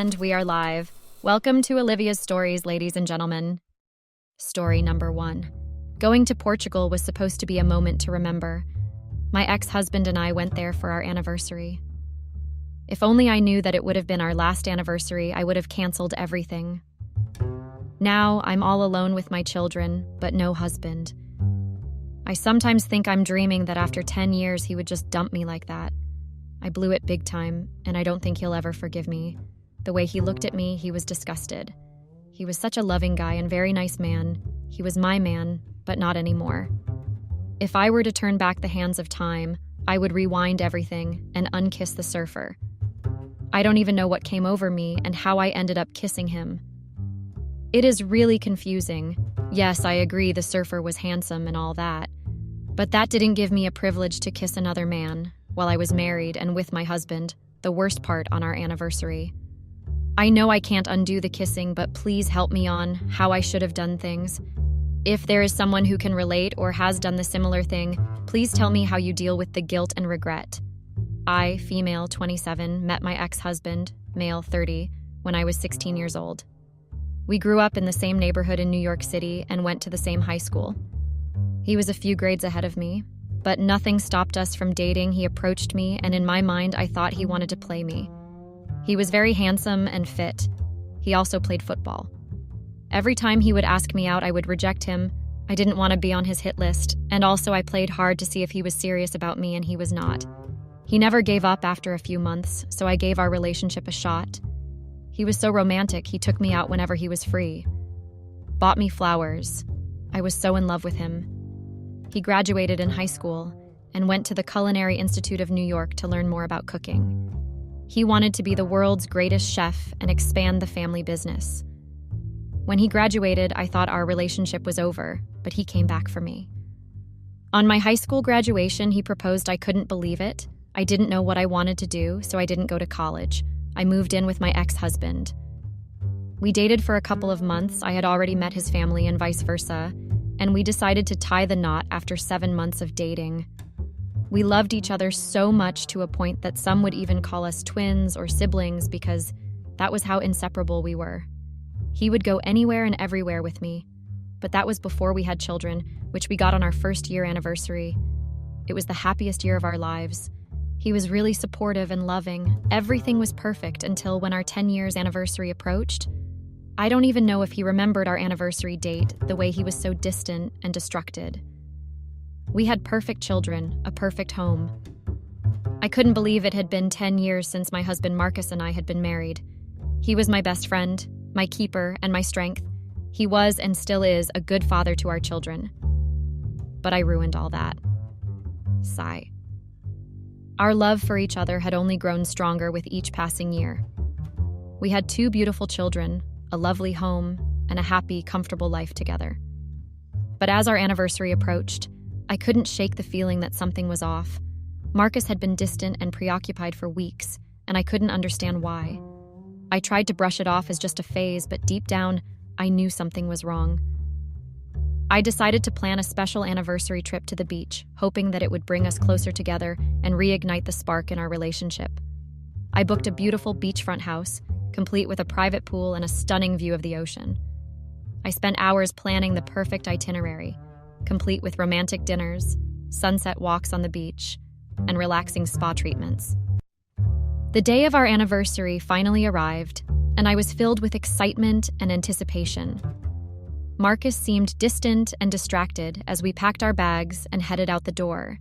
And we are live. Welcome to Olivia's Stories, ladies and gentlemen. Story number 1. Going to Portugal was supposed to be a moment to remember. My ex-husband and I went there for our anniversary. If only I knew that it would have been our last anniversary, I would have canceled everything. Now I'm all alone with my children, but no husband. I sometimes think I'm dreaming that after 10 years he would just dump me like that. I blew it big time, and I don't think he'll ever forgive me. The way he looked at me, he was disgusted. He was such a loving guy and very nice man. He was my man, but not anymore. If I were to turn back the hands of time, I would rewind everything and unkiss the surfer. I don't even know what came over me and how I ended up kissing him. It is really confusing. Yes, I agree the surfer was handsome and all that. But that didn't give me a privilege to kiss another man while I was married and with my husband, the worst part on our anniversary. I know I can't undo the kissing, but please help me on how I should have done things. If there is someone who can relate or has done the similar thing, please tell me how you deal with the guilt and regret. I, female 27, met my ex-husband, male 30, when I was 16 years old. We grew up in the same neighborhood in New York City and went to the same high school. He was a few grades ahead of me, but nothing stopped us from dating. He approached me, and in my mind, I thought he wanted to play me. He was very handsome and fit. He also played football. Every time he would ask me out, I would reject him. I didn't want to be on his hit list, and also I played hard to see if he was serious about me, and he was not. He never gave up after a few months, so I gave our relationship a shot. He was so romantic, he took me out whenever he was free. Bought me flowers. I was so in love with him. He graduated in high school and went to the Culinary Institute of New York to learn more about cooking. He wanted to be the world's greatest chef and expand the family business. When he graduated, I thought our relationship was over, but he came back for me. On my high school graduation, he proposed. I couldn't believe it. I didn't know what I wanted to do, so I didn't go to college. I moved in with my ex-husband. We dated for a couple of months. I had already met his family and vice versa, and we decided to tie the knot after 7 months of dating. We loved each other so much to a point that some would even call us twins or siblings because that was how inseparable we were. He would go anywhere and everywhere with me, but that was before we had children, which we got on our first year anniversary. It was the happiest year of our lives. He was really supportive and loving. Everything was perfect until when our 10 years anniversary approached. I don't even know if he remembered our anniversary date, the way he was so distant and distracted. We had perfect children, a perfect home. I couldn't believe it had been 10 years since my husband Marcus and I had been married. He was my best friend, my keeper, and my strength. He was and still is a good father to our children. But I ruined all that. Sigh. Our love for each other had only grown stronger with each passing year. We had 2 beautiful children, a lovely home, and a happy, comfortable life together. But as our anniversary approached, I couldn't shake the feeling that something was off. Marcus had been distant and preoccupied for weeks, and I couldn't understand why. I tried to brush it off as just a phase, but deep down, I knew something was wrong. I decided to plan a special anniversary trip to the beach, hoping that it would bring us closer together and reignite the spark in our relationship. I booked a beautiful beachfront house, complete with a private pool and a stunning view of the ocean. I spent hours planning the perfect itinerary, complete with romantic dinners, sunset walks on the beach, and relaxing spa treatments. The day of our anniversary finally arrived, and I was filled with excitement and anticipation. Marcus seemed distant and distracted as we packed our bags and headed out the door,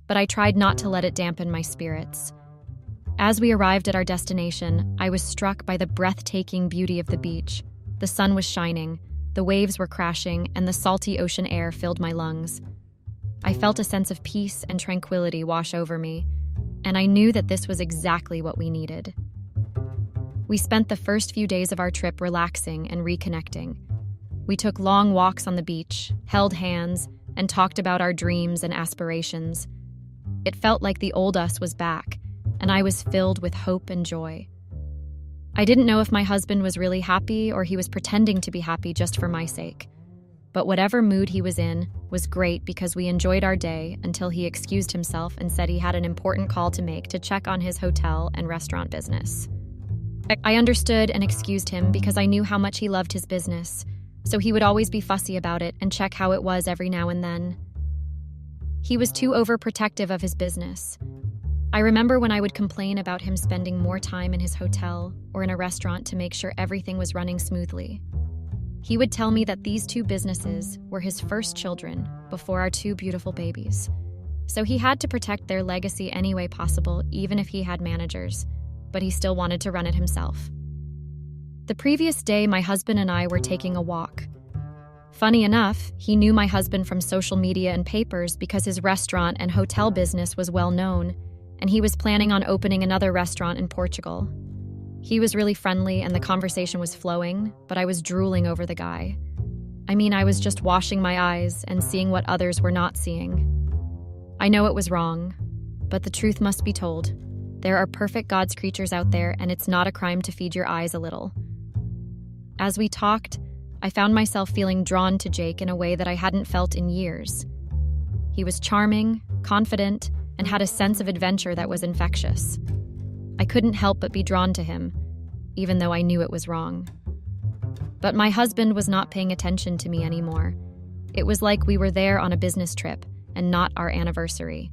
but I tried not to let it dampen my spirits. As we arrived at our destination, I was struck by the breathtaking beauty of the beach. The sun was shining, the waves were crashing, and the salty ocean air filled my lungs. I felt a sense of peace and tranquility wash over me, and I knew that this was exactly what we needed. We spent the first few days of our trip relaxing and reconnecting. We took long walks on the beach, held hands, and talked about our dreams and aspirations. It felt like the old us was back, and I was filled with hope and joy. I didn't know if my husband was really happy or he was pretending to be happy just for my sake. But whatever mood he was in was great because we enjoyed our day until he excused himself and said he had an important call to make to check on his hotel and restaurant business. I understood and excused him because I knew how much he loved his business, so he would always be fussy about it and check how it was every now and then. He was too overprotective of his business. I remember when I would complain about him spending more time in his hotel or in a restaurant to make sure everything was running smoothly. He would tell me that these two businesses were his first children before our two beautiful babies. So he had to protect their legacy any way possible, even if he had managers, but he still wanted to run it himself. The previous day, my husband and I were taking a walk. Funny enough, he knew my husband from social media and papers because his restaurant and hotel business was well known, and he was planning on opening another restaurant in Portugal. He was really friendly and the conversation was flowing, but I was drooling over the guy. I was just washing my eyes and seeing what others were not seeing. I know it was wrong, but the truth must be told. There are perfect God's creatures out there, and it's not a crime to feed your eyes a little. As we talked, I found myself feeling drawn to Jake in a way that I hadn't felt in years. He was charming, confident, and had a sense of adventure that was infectious. I couldn't help but be drawn to him, even though I knew it was wrong. But my husband was not paying attention to me anymore. It was like we were there on a business trip and not our anniversary.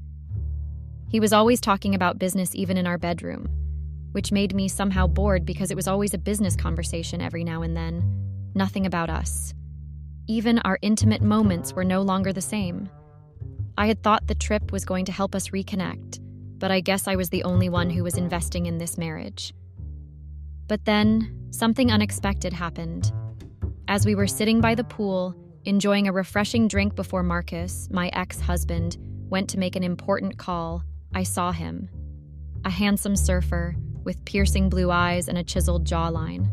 He was always talking about business even in our bedroom, which made me somehow bored because it was always a business conversation every now and then, nothing about us. Even our intimate moments were no longer the same. I had thought the trip was going to help us reconnect, but I guess I was the only one who was investing in this marriage. But then, something unexpected happened. As we were sitting by the pool, enjoying a refreshing drink before Marcus, my ex-husband, went to make an important call, I saw him. A handsome surfer with piercing blue eyes and a chiseled jawline.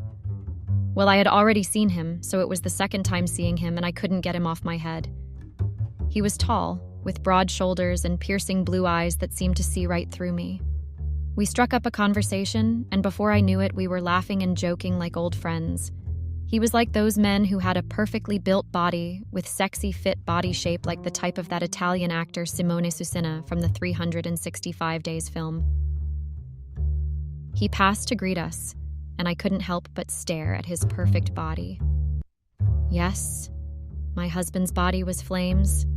Well, I had already seen him, so it was the second time seeing him and I couldn't get him off my head. He was tall, with broad shoulders and piercing blue eyes that seemed to see right through me. We struck up a conversation, and before I knew it, we were laughing and joking like old friends. He was like those men who had a perfectly built body with sexy fit body shape like the type of that Italian actor Simone Susina from the 365 Days film. He passed to greet us, and I couldn't help but stare at his perfect body. Yes, my husband's body was flames,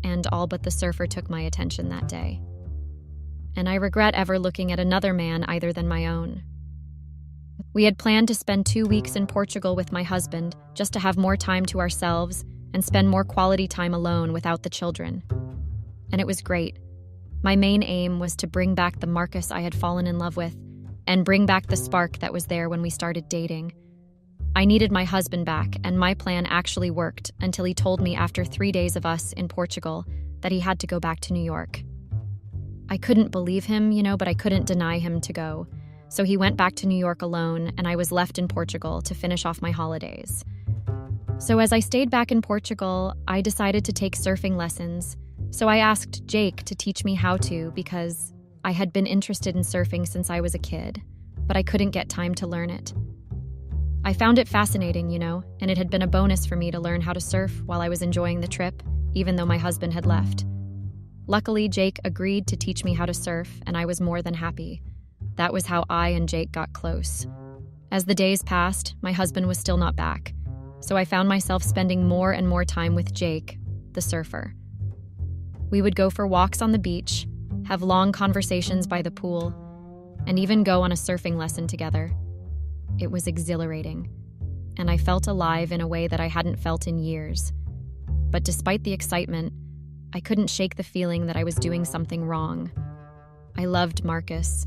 and all but the surfer took my attention that day. And I regret ever looking at another man either than my own. We had planned to spend 2 weeks in Portugal with my husband, just to have more time to ourselves and spend more quality time alone without the children. And it was great. My main aim was to bring back the Marcus I had fallen in love with, and bring back the spark that was there when we started dating. I needed my husband back, and my plan actually worked until he told me after 3 days of us in Portugal that he had to go back to New York. I couldn't believe him, but I couldn't deny him to go. So he went back to New York alone, and I was left in Portugal to finish off my holidays. So as I stayed back in Portugal, I decided to take surfing lessons. So I asked Jake to teach me how to because I had been interested in surfing since I was a kid, but I couldn't get time to learn it. I found it fascinating, and it had been a bonus for me to learn how to surf while I was enjoying the trip, even though my husband had left. Luckily, Jake agreed to teach me how to surf, and I was more than happy. That was how I and Jake got close. As the days passed, my husband was still not back, so I found myself spending more and more time with Jake, the surfer. We would go for walks on the beach, have long conversations by the pool, and even go on a surfing lesson together. It was exhilarating, and I felt alive in a way that I hadn't felt in years. But despite the excitement, I couldn't shake the feeling that I was doing something wrong. I loved Marcus,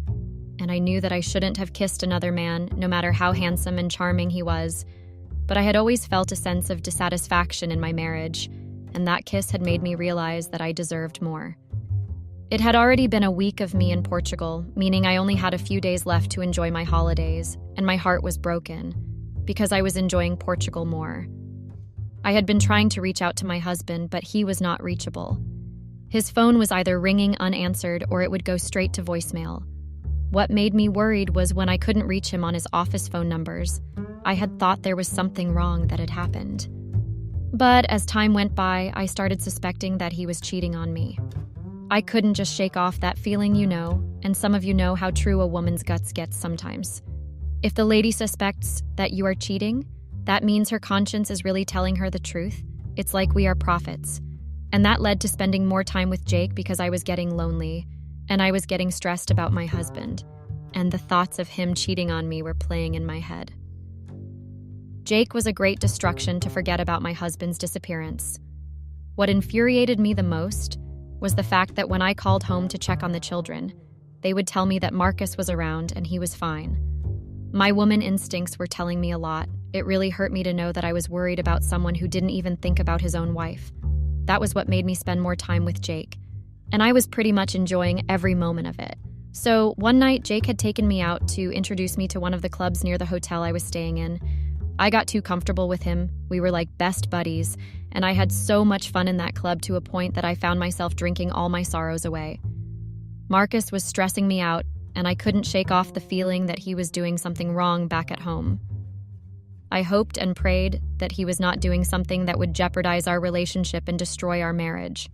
and I knew that I shouldn't have kissed another man, no matter how handsome and charming he was, but I had always felt a sense of dissatisfaction in my marriage, and that kiss had made me realize that I deserved more. It had already been a week of me in Portugal, meaning I only had a few days left to enjoy my holidays, and my heart was broken, because I was enjoying Portugal more. I had been trying to reach out to my husband, but he was not reachable. His phone was either ringing unanswered or it would go straight to voicemail. What made me worried was when I couldn't reach him on his office phone numbers. I had thought there was something wrong that had happened. But as time went by, I started suspecting that he was cheating on me. I couldn't just shake off that feeling, and some of you know how true a woman's guts gets sometimes. If the lady suspects that you are cheating, that means her conscience is really telling her the truth. It's like we are prophets. And that led to spending more time with Jake because I was getting lonely, and I was getting stressed about my husband, and the thoughts of him cheating on me were playing in my head. Jake was a great distraction to forget about my husband's disappearance. What infuriated me the most was the fact that when I called home to check on the children, they would tell me that Marcus was around and he was fine. My woman instincts were telling me a lot. It really hurt me to know that I was worried about someone who didn't even think about his own wife. That was what made me spend more time with Jake, and I was pretty much enjoying every moment of it. So one night, Jake had taken me out to introduce me to one of the clubs near the hotel I was staying in. I got too comfortable with him. We were like best buddies, and I had so much fun in that club to a point that I found myself drinking all my sorrows away. Marcus was stressing me out, and I couldn't shake off the feeling that he was doing something wrong back at home. I hoped and prayed that he was not doing something that would jeopardize our relationship and destroy our marriage.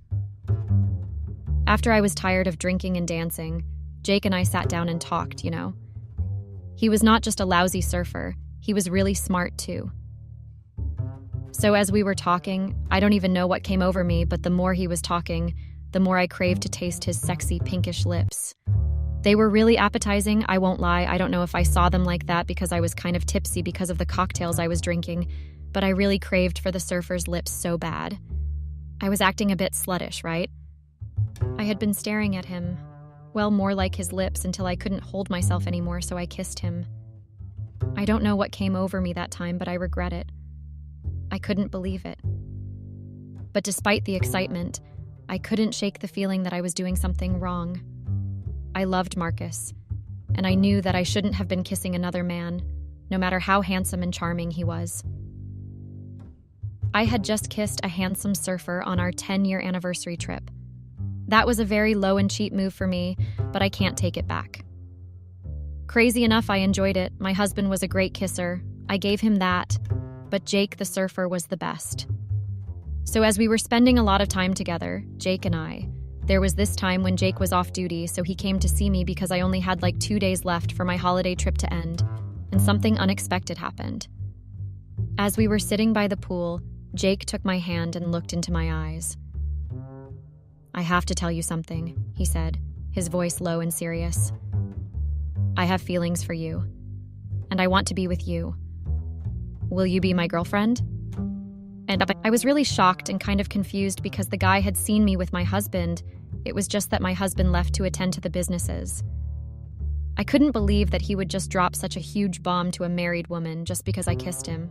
After I was tired of drinking and dancing, Jake and I sat down and talked, He was not just a lousy surfer, he was really smart too. So as we were talking, I don't even know what came over me, but the more he was talking, the more I craved to taste his sexy pinkish lips. They were really appetizing, I won't lie. I don't know if I saw them like that because I was kind of tipsy because of the cocktails I was drinking, but I really craved for the surfer's lips so bad. I was acting a bit sluttish, right? I had been staring at him, well, more like his lips, until I couldn't hold myself anymore, so I kissed him. I don't know what came over me that time, but I regret it. I couldn't believe it. But despite the excitement, I couldn't shake the feeling that I was doing something wrong. I loved Marcus, and I knew that I shouldn't have been kissing another man, no matter how handsome and charming he was. I had just kissed a handsome surfer on our 10-year anniversary trip. That was a very low and cheap move for me, but I can't take it back. Crazy enough, I enjoyed it. My husband was a great kisser. I gave him that, but Jake the surfer was the best. So as we were spending a lot of time together, Jake and I, there was this time when Jake was off duty, so he came to see me because I only had like 2 days left for my holiday trip to end, and something unexpected happened. As we were sitting by the pool, Jake took my hand and looked into my eyes. "I have to tell you something," he said, his voice low and serious. "I have feelings for you, and I want to be with you. Will you be my girlfriend?" And I was really shocked and kind of confused because the guy had seen me with my husband. It was just that my husband left to attend to the businesses. I couldn't believe that he would just drop such a huge bomb to a married woman just because I kissed him.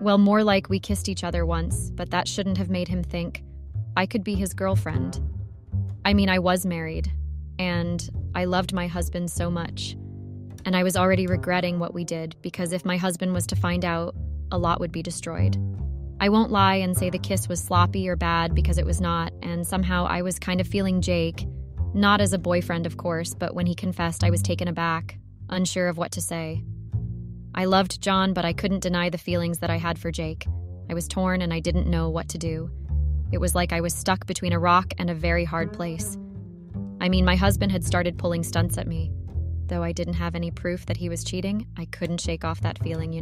Well, more like we kissed each other once, but that shouldn't have made him think I could be his girlfriend. I mean, I was married, and I loved my husband so much. And I was already regretting what we did because if my husband was to find out, a lot would be destroyed. I won't lie and say the kiss was sloppy or bad because it was not, and somehow I was kind of feeling Jake, not as a boyfriend, of course, but when he confessed, I was taken aback, unsure of what to say. I loved John, but I couldn't deny the feelings that I had for Jake. I was torn and I didn't know what to do. It was like I was stuck between a rock and a very hard place. I mean, my husband had started pulling stunts at me. Though I didn't have any proof that he was cheating, I couldn't shake off that feeling,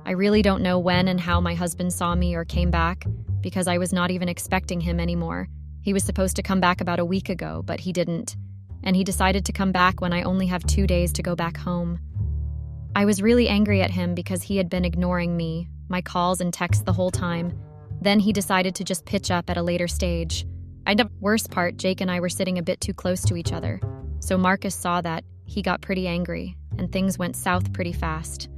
I really don't know when and how my husband saw me or came back, because I was not even expecting him anymore. He was supposed to come back about a week ago, but he didn't. And he decided to come back when I only have 2 days to go back home. I was really angry at him because he had been ignoring me, my calls and texts the whole time. Then he decided to just pitch up at a later stage. The worst part, Jake and I were sitting a bit too close to each other. So Marcus saw that, he got pretty angry, and things went south pretty fast.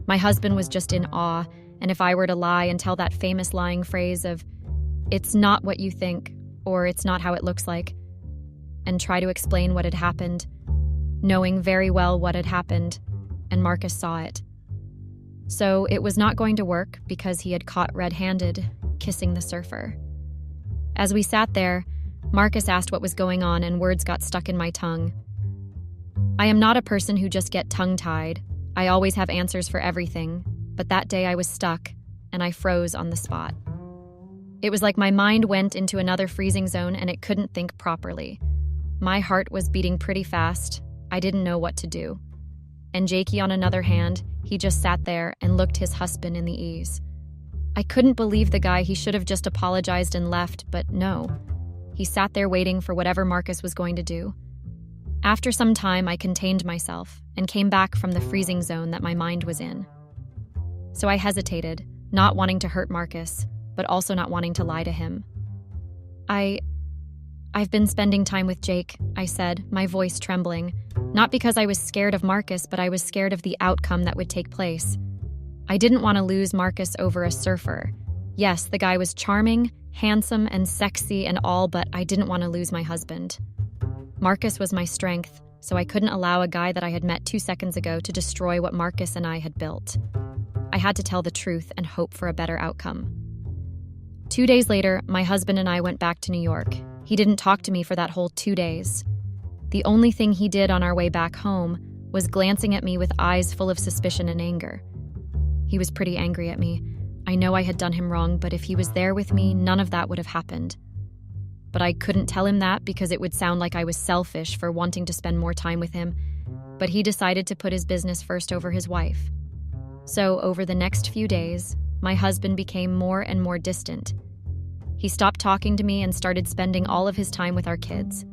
My husband was just in awe, and if I were to lie and tell that famous lying phrase of, "It's not what you think," or "It's not how it looks like," and try to explain what had happened, knowing very well what had happened, and Marcus saw it. So it was not going to work because he had caught red-handed, kissing the surfer. As we sat there, Marcus asked what was going on and words got stuck in my tongue. I am not a person who just get tongue-tied. I always have answers for everything, but that day I was stuck, and I froze on the spot. It was like my mind went into another freezing zone and it couldn't think properly. My heart was beating pretty fast. I didn't know what to do. and Jakey, on another hand, he just sat there and looked his husband in the eyes. I couldn't believe the guy. He should have just apologized and left, but no. He sat there waiting for whatever Marcus was going to do. After some time, I contained myself and came back from the freezing zone that my mind was in. So I hesitated, not wanting to hurt Marcus, but also not wanting to lie to him. I've been spending time with Jake, I said, my voice trembling, not because I was scared of Marcus, but I was scared of the outcome that would take place. I didn't want to lose Marcus over a surfer. Yes, the guy was charming, handsome, and sexy and all, but I didn't want to lose my husband. Marcus was my strength, so I couldn't allow a guy that I had met 2 seconds ago to destroy what Marcus and I had built. I had to tell the truth and hope for a better outcome. 2 days later, my husband and I went back to New York. He didn't talk to me for that whole 2 days. The only thing he did on our way back home was glancing at me with eyes full of suspicion and anger. He was pretty angry at me. I know I had done him wrong, but if he was there with me, none of that would have happened. But I couldn't tell him that because it would sound like I was selfish for wanting to spend more time with him. But he decided to put his business first over his wife. So over the next few days, my husband became more and more distant. He stopped talking to me and started spending all of his time with our kids.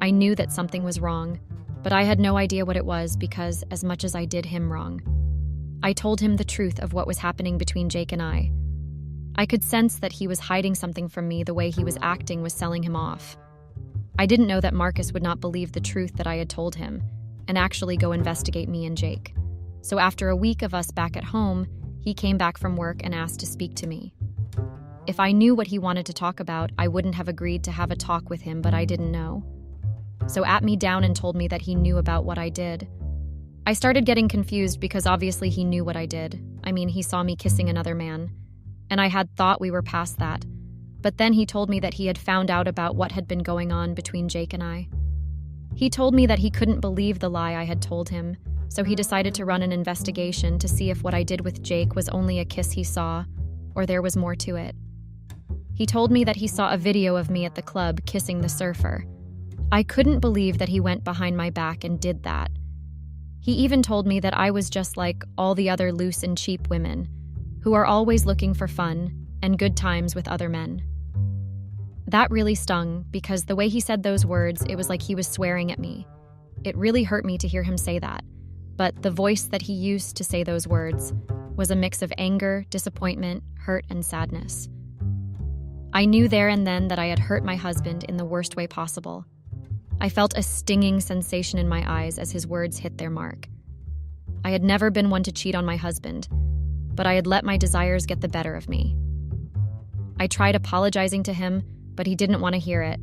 I knew that something was wrong, but I had no idea what it was because as much as I did him wrong, I told him the truth of what was happening between Jake and I. I could sense that he was hiding something from me. The way he was acting was selling him off. I didn't know that Marcus would not believe the truth that I had told him and actually go investigate me and Jake. So after a week of us back at home, he came back from work and asked to speak to me. If I knew what he wanted to talk about, I wouldn't have agreed to have a talk with him, but I didn't know. So at me down and told me that he knew about what I did. I started getting confused because obviously he knew what I did. I mean, he saw me kissing another man, and I had thought we were past that. But then he told me that he had found out about what had been going on between Jake and I. He told me that he couldn't believe the lie I had told him, so he decided to run an investigation to see if what I did with Jake was only a kiss he saw, or there was more to it. He told me that he saw a video of me at the club kissing the surfer. I couldn't believe that he went behind my back and did that. He even told me that I was just like all the other loose and cheap women, who are always looking for fun and good times with other men. That really stung because the way he said those words, it was like he was swearing at me. It really hurt me to hear him say that, but the voice that he used to say those words was a mix of anger, disappointment, hurt, and sadness. I knew there and then that I had hurt my husband in the worst way possible. I felt a stinging sensation in my eyes as his words hit their mark. I had never been one to cheat on my husband, but I had let my desires get the better of me. I tried apologizing to him, but he didn't want to hear it.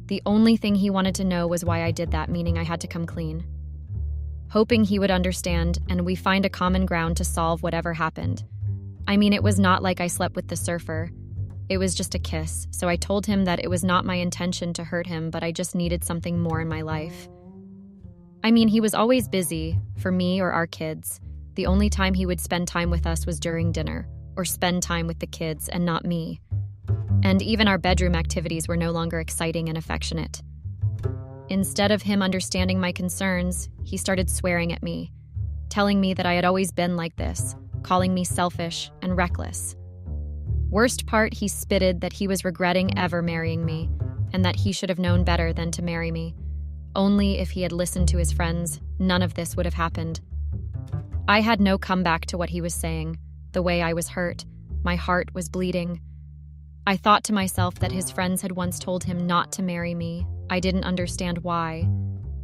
The only thing he wanted to know was why I did that, meaning I had to come clean. Hoping he would understand and we find a common ground to solve whatever happened. I mean, it was not like I slept with the surfer. It was just a kiss, so I told him that it was not my intention to hurt him, but I just needed something more in my life. I mean, he was always busy, for me or our kids. The only time he would spend time with us was during dinner, or spend time with the kids and not me. And even our bedroom activities were no longer exciting and affectionate. Instead of him understanding my concerns, he started swearing at me, telling me that I had always been like this, calling me selfish and reckless. Worst part, he spitted that he was regretting ever marrying me, and that he should have known better than to marry me. Only if he had listened to his friends, none of this would have happened. I had no comeback to what he was saying. The way I was hurt, my heart was bleeding. I thought to myself that his friends had once told him not to marry me. I didn't understand why.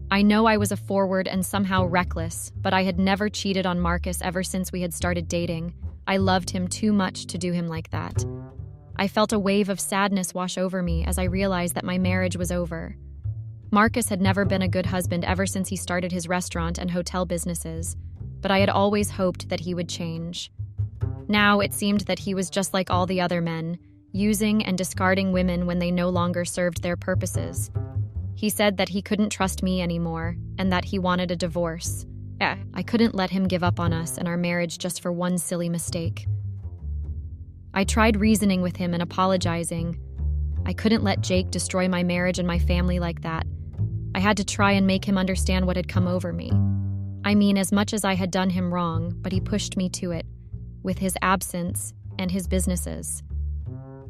I know I was a forward and somehow reckless, but I had never cheated on Marcus ever since we had started dating. I loved him too much to do him like that. I felt a wave of sadness wash over me as I realized that my marriage was over. Marcus had never been a good husband ever since he started his restaurant and hotel businesses, but I had always hoped that he would change. Now it seemed that he was just like all the other men, using and discarding women when they no longer served their purposes. He said that he couldn't trust me anymore and that he wanted a divorce. I couldn't let him give up on us and our marriage just for one silly mistake. I tried reasoning with him and apologizing. I couldn't let Jake destroy my marriage and my family like that. I had to try and make him understand what had come over me. I mean, as much as I had done him wrong, but he pushed me to it, with his absence and his businesses.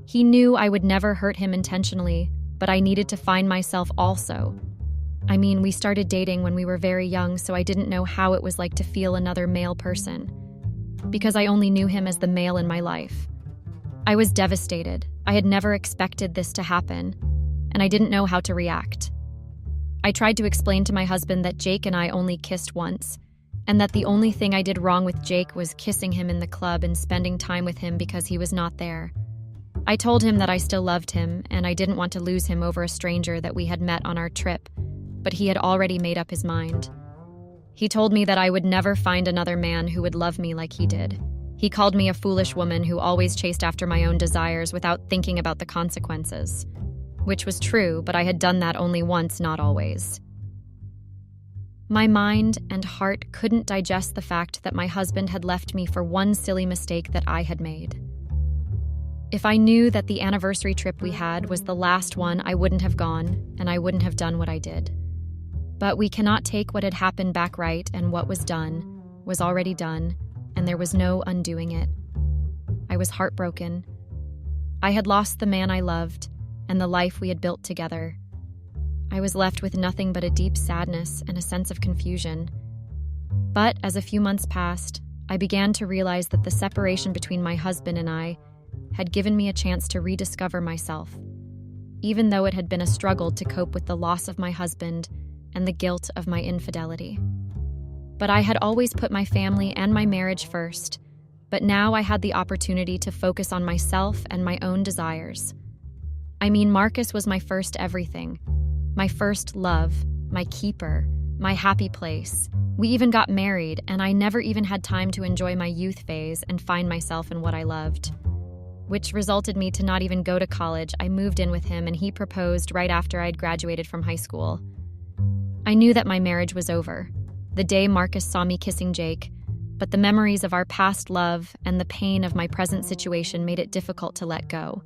He knew I would never hurt him intentionally, but I needed to find myself also. I mean, we started dating when we were very young, so I didn't know how it was like to feel another male person, because I only knew him as the male in my life. I was devastated. I had never expected this to happen, and I didn't know how to react. I tried to explain to my husband that Jake and I only kissed once, and that the only thing I did wrong with Jake was kissing him in the club and spending time with him because he was not there. I told him that I still loved him, and I didn't want to lose him over a stranger that we had met on our trip, but he had already made up his mind. He told me that I would never find another man who would love me like he did. He called me a foolish woman who always chased after my own desires without thinking about the consequences. Which was true, but I had done that only once, not always. My mind and heart couldn't digest the fact that my husband had left me for one silly mistake that I had made. If I knew that the anniversary trip we had was the last one, I wouldn't have gone, and I wouldn't have done what I did. But we cannot take what had happened back right, and what was done was already done, and there was no undoing it. I was heartbroken. I had lost the man I loved, and the life we had built together. I was left with nothing but a deep sadness and a sense of confusion. But as a few months passed, I began to realize that the separation between my husband and I had given me a chance to rediscover myself, even though it had been a struggle to cope with the loss of my husband and the guilt of my infidelity. But I had always put my family and my marriage first, but now I had the opportunity to focus on myself and my own desires. I mean, Marcus was my first everything, my first love, my keeper, my happy place. We even got married, and I never even had time to enjoy my youth phase and find myself in what I loved, which resulted me to not even go to college. I moved in with him, and he proposed right after I'd graduated from high school. I knew that my marriage was over, the day Marcus saw me kissing Jake, but the memories of our past love and the pain of my present situation made it difficult to let go.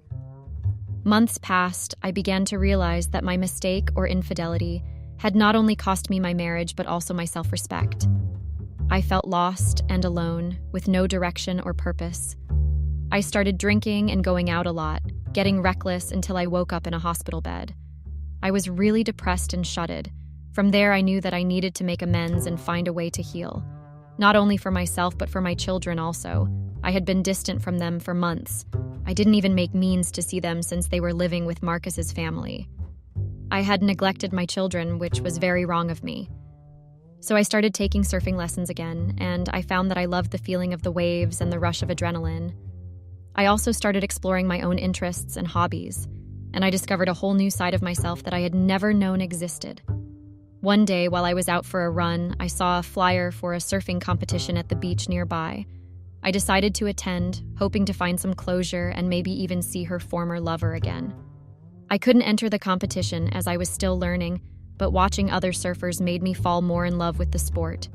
Months passed, I began to realize that my mistake or infidelity had not only cost me my marriage, but also my self-respect. I felt lost and alone, with no direction or purpose. I started drinking and going out a lot, getting reckless until I woke up in a hospital bed. I was really depressed and shutted. From there, I knew that I needed to make amends and find a way to heal. Not only for myself, but for my children also. I had been distant from them for months. I didn't even make means to see them since they were living with Marcus's family. I had neglected my children, which was very wrong of me. So I started taking surfing lessons again, and I found that I loved the feeling of the waves and the rush of adrenaline. I also started exploring my own interests and hobbies, and I discovered a whole new side of myself that I had never known existed. One day, while I was out for a run, I saw a flyer for a surfing competition at the beach nearby. I decided to attend, hoping to find some closure and maybe even see her former lover again. I couldn't enter the competition as I was still learning, but watching other surfers made me fall more in love with the sport.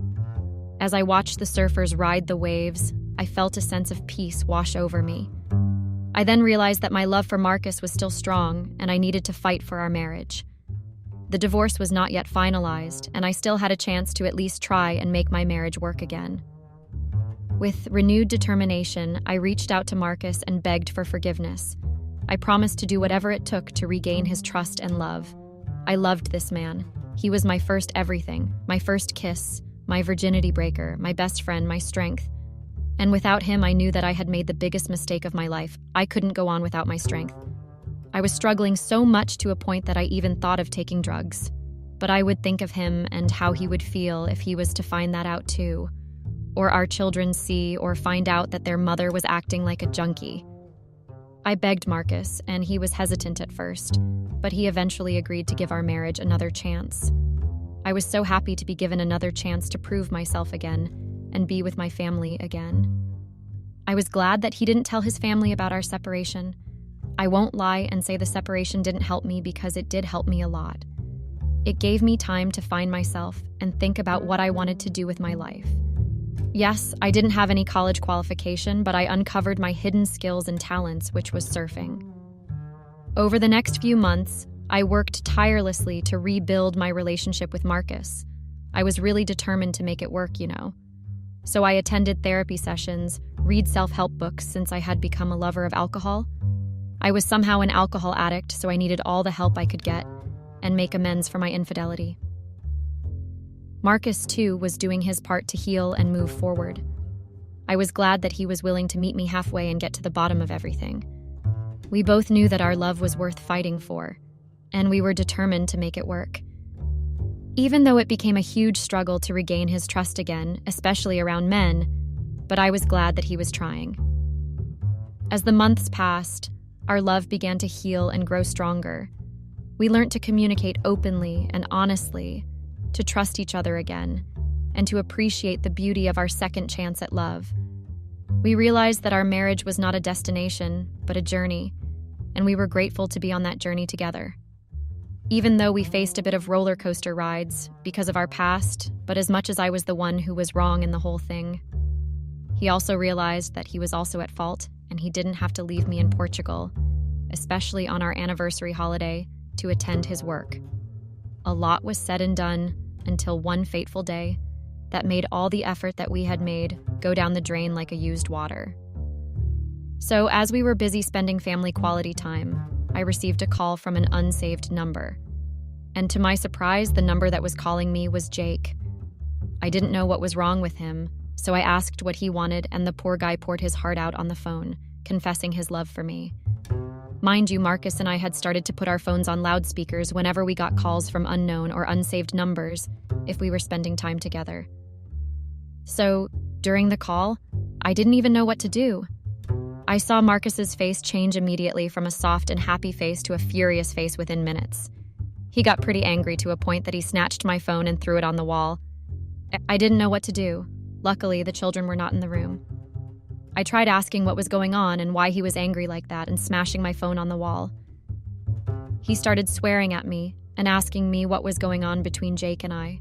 As I watched the surfers ride the waves, I felt a sense of peace wash over me. I then realized that my love for Marcus was still strong, and I needed to fight for our marriage. The divorce was not yet finalized, and I still had a chance to at least try and make my marriage work again. With renewed determination, I reached out to Marcus and begged for forgiveness. I promised to do whatever it took to regain his trust and love. I loved this man. He was my first everything, my first kiss, my virginity breaker, my best friend, my strength. And without him, I knew that I had made the biggest mistake of my life. I couldn't go on without my strength. I was struggling so much to a point that I even thought of taking drugs. But I would think of him and how he would feel if he was to find that out too. Or our children see or find out that their mother was acting like a junkie. I begged Marcus, and he was hesitant at first, but he eventually agreed to give our marriage another chance. I was so happy to be given another chance to prove myself again and be with my family again. I was glad that he didn't tell his family about our separation. I won't lie and say the separation didn't help me, because it did help me a lot. It gave me time to find myself and think about what I wanted to do with my life. Yes, I didn't have any college qualification, but I uncovered my hidden skills and talents, which was surfing. Over the next few months, I worked tirelessly to rebuild my relationship with Marcus. I was really determined to make it work, you know. So I attended therapy sessions, read self-help books since I had become a lover of alcohol. I was somehow an alcohol addict, so I needed all the help I could get and make amends for my infidelity. Marcus, too, was doing his part to heal and move forward. I was glad that he was willing to meet me halfway and get to the bottom of everything. We both knew that our love was worth fighting for, and we were determined to make it work. Even though it became a huge struggle to regain his trust again, especially around men, but I was glad that he was trying. As the months passed, our love began to heal and grow stronger. We learned to communicate openly and honestly, to trust each other again, and to appreciate the beauty of our second chance at love. We realized that our marriage was not a destination, but a journey, and we were grateful to be on that journey together. Even though we faced a bit of roller coaster rides because of our past, but as much as I was the one who was wrong in the whole thing, he also realized that he was also at fault, and he didn't have to leave me in Portugal, especially on our anniversary holiday, to attend his work. A lot was said and done until one fateful day that made all the effort that we had made go down the drain like a used water. So as we were busy spending family quality time, I received a call from an unsaved number. And to my surprise, the number that was calling me was Jake. I didn't know what was wrong with him, so I asked what he wanted, and the poor guy poured his heart out on the phone, confessing his love for me. Mind you, Marcus and I had started to put our phones on loudspeakers whenever we got calls from unknown or unsaved numbers if we were spending time together. So, during the call, I didn't even know what to do. I saw Marcus's face change immediately from a soft and happy face to a furious face within minutes. He got pretty angry to a point that he snatched my phone and threw it on the wall. I didn't know what to do. Luckily, the children were not in the room. I tried asking what was going on and why he was angry like that and smashing my phone on the wall. He started swearing at me and asking me what was going on between Jake and I.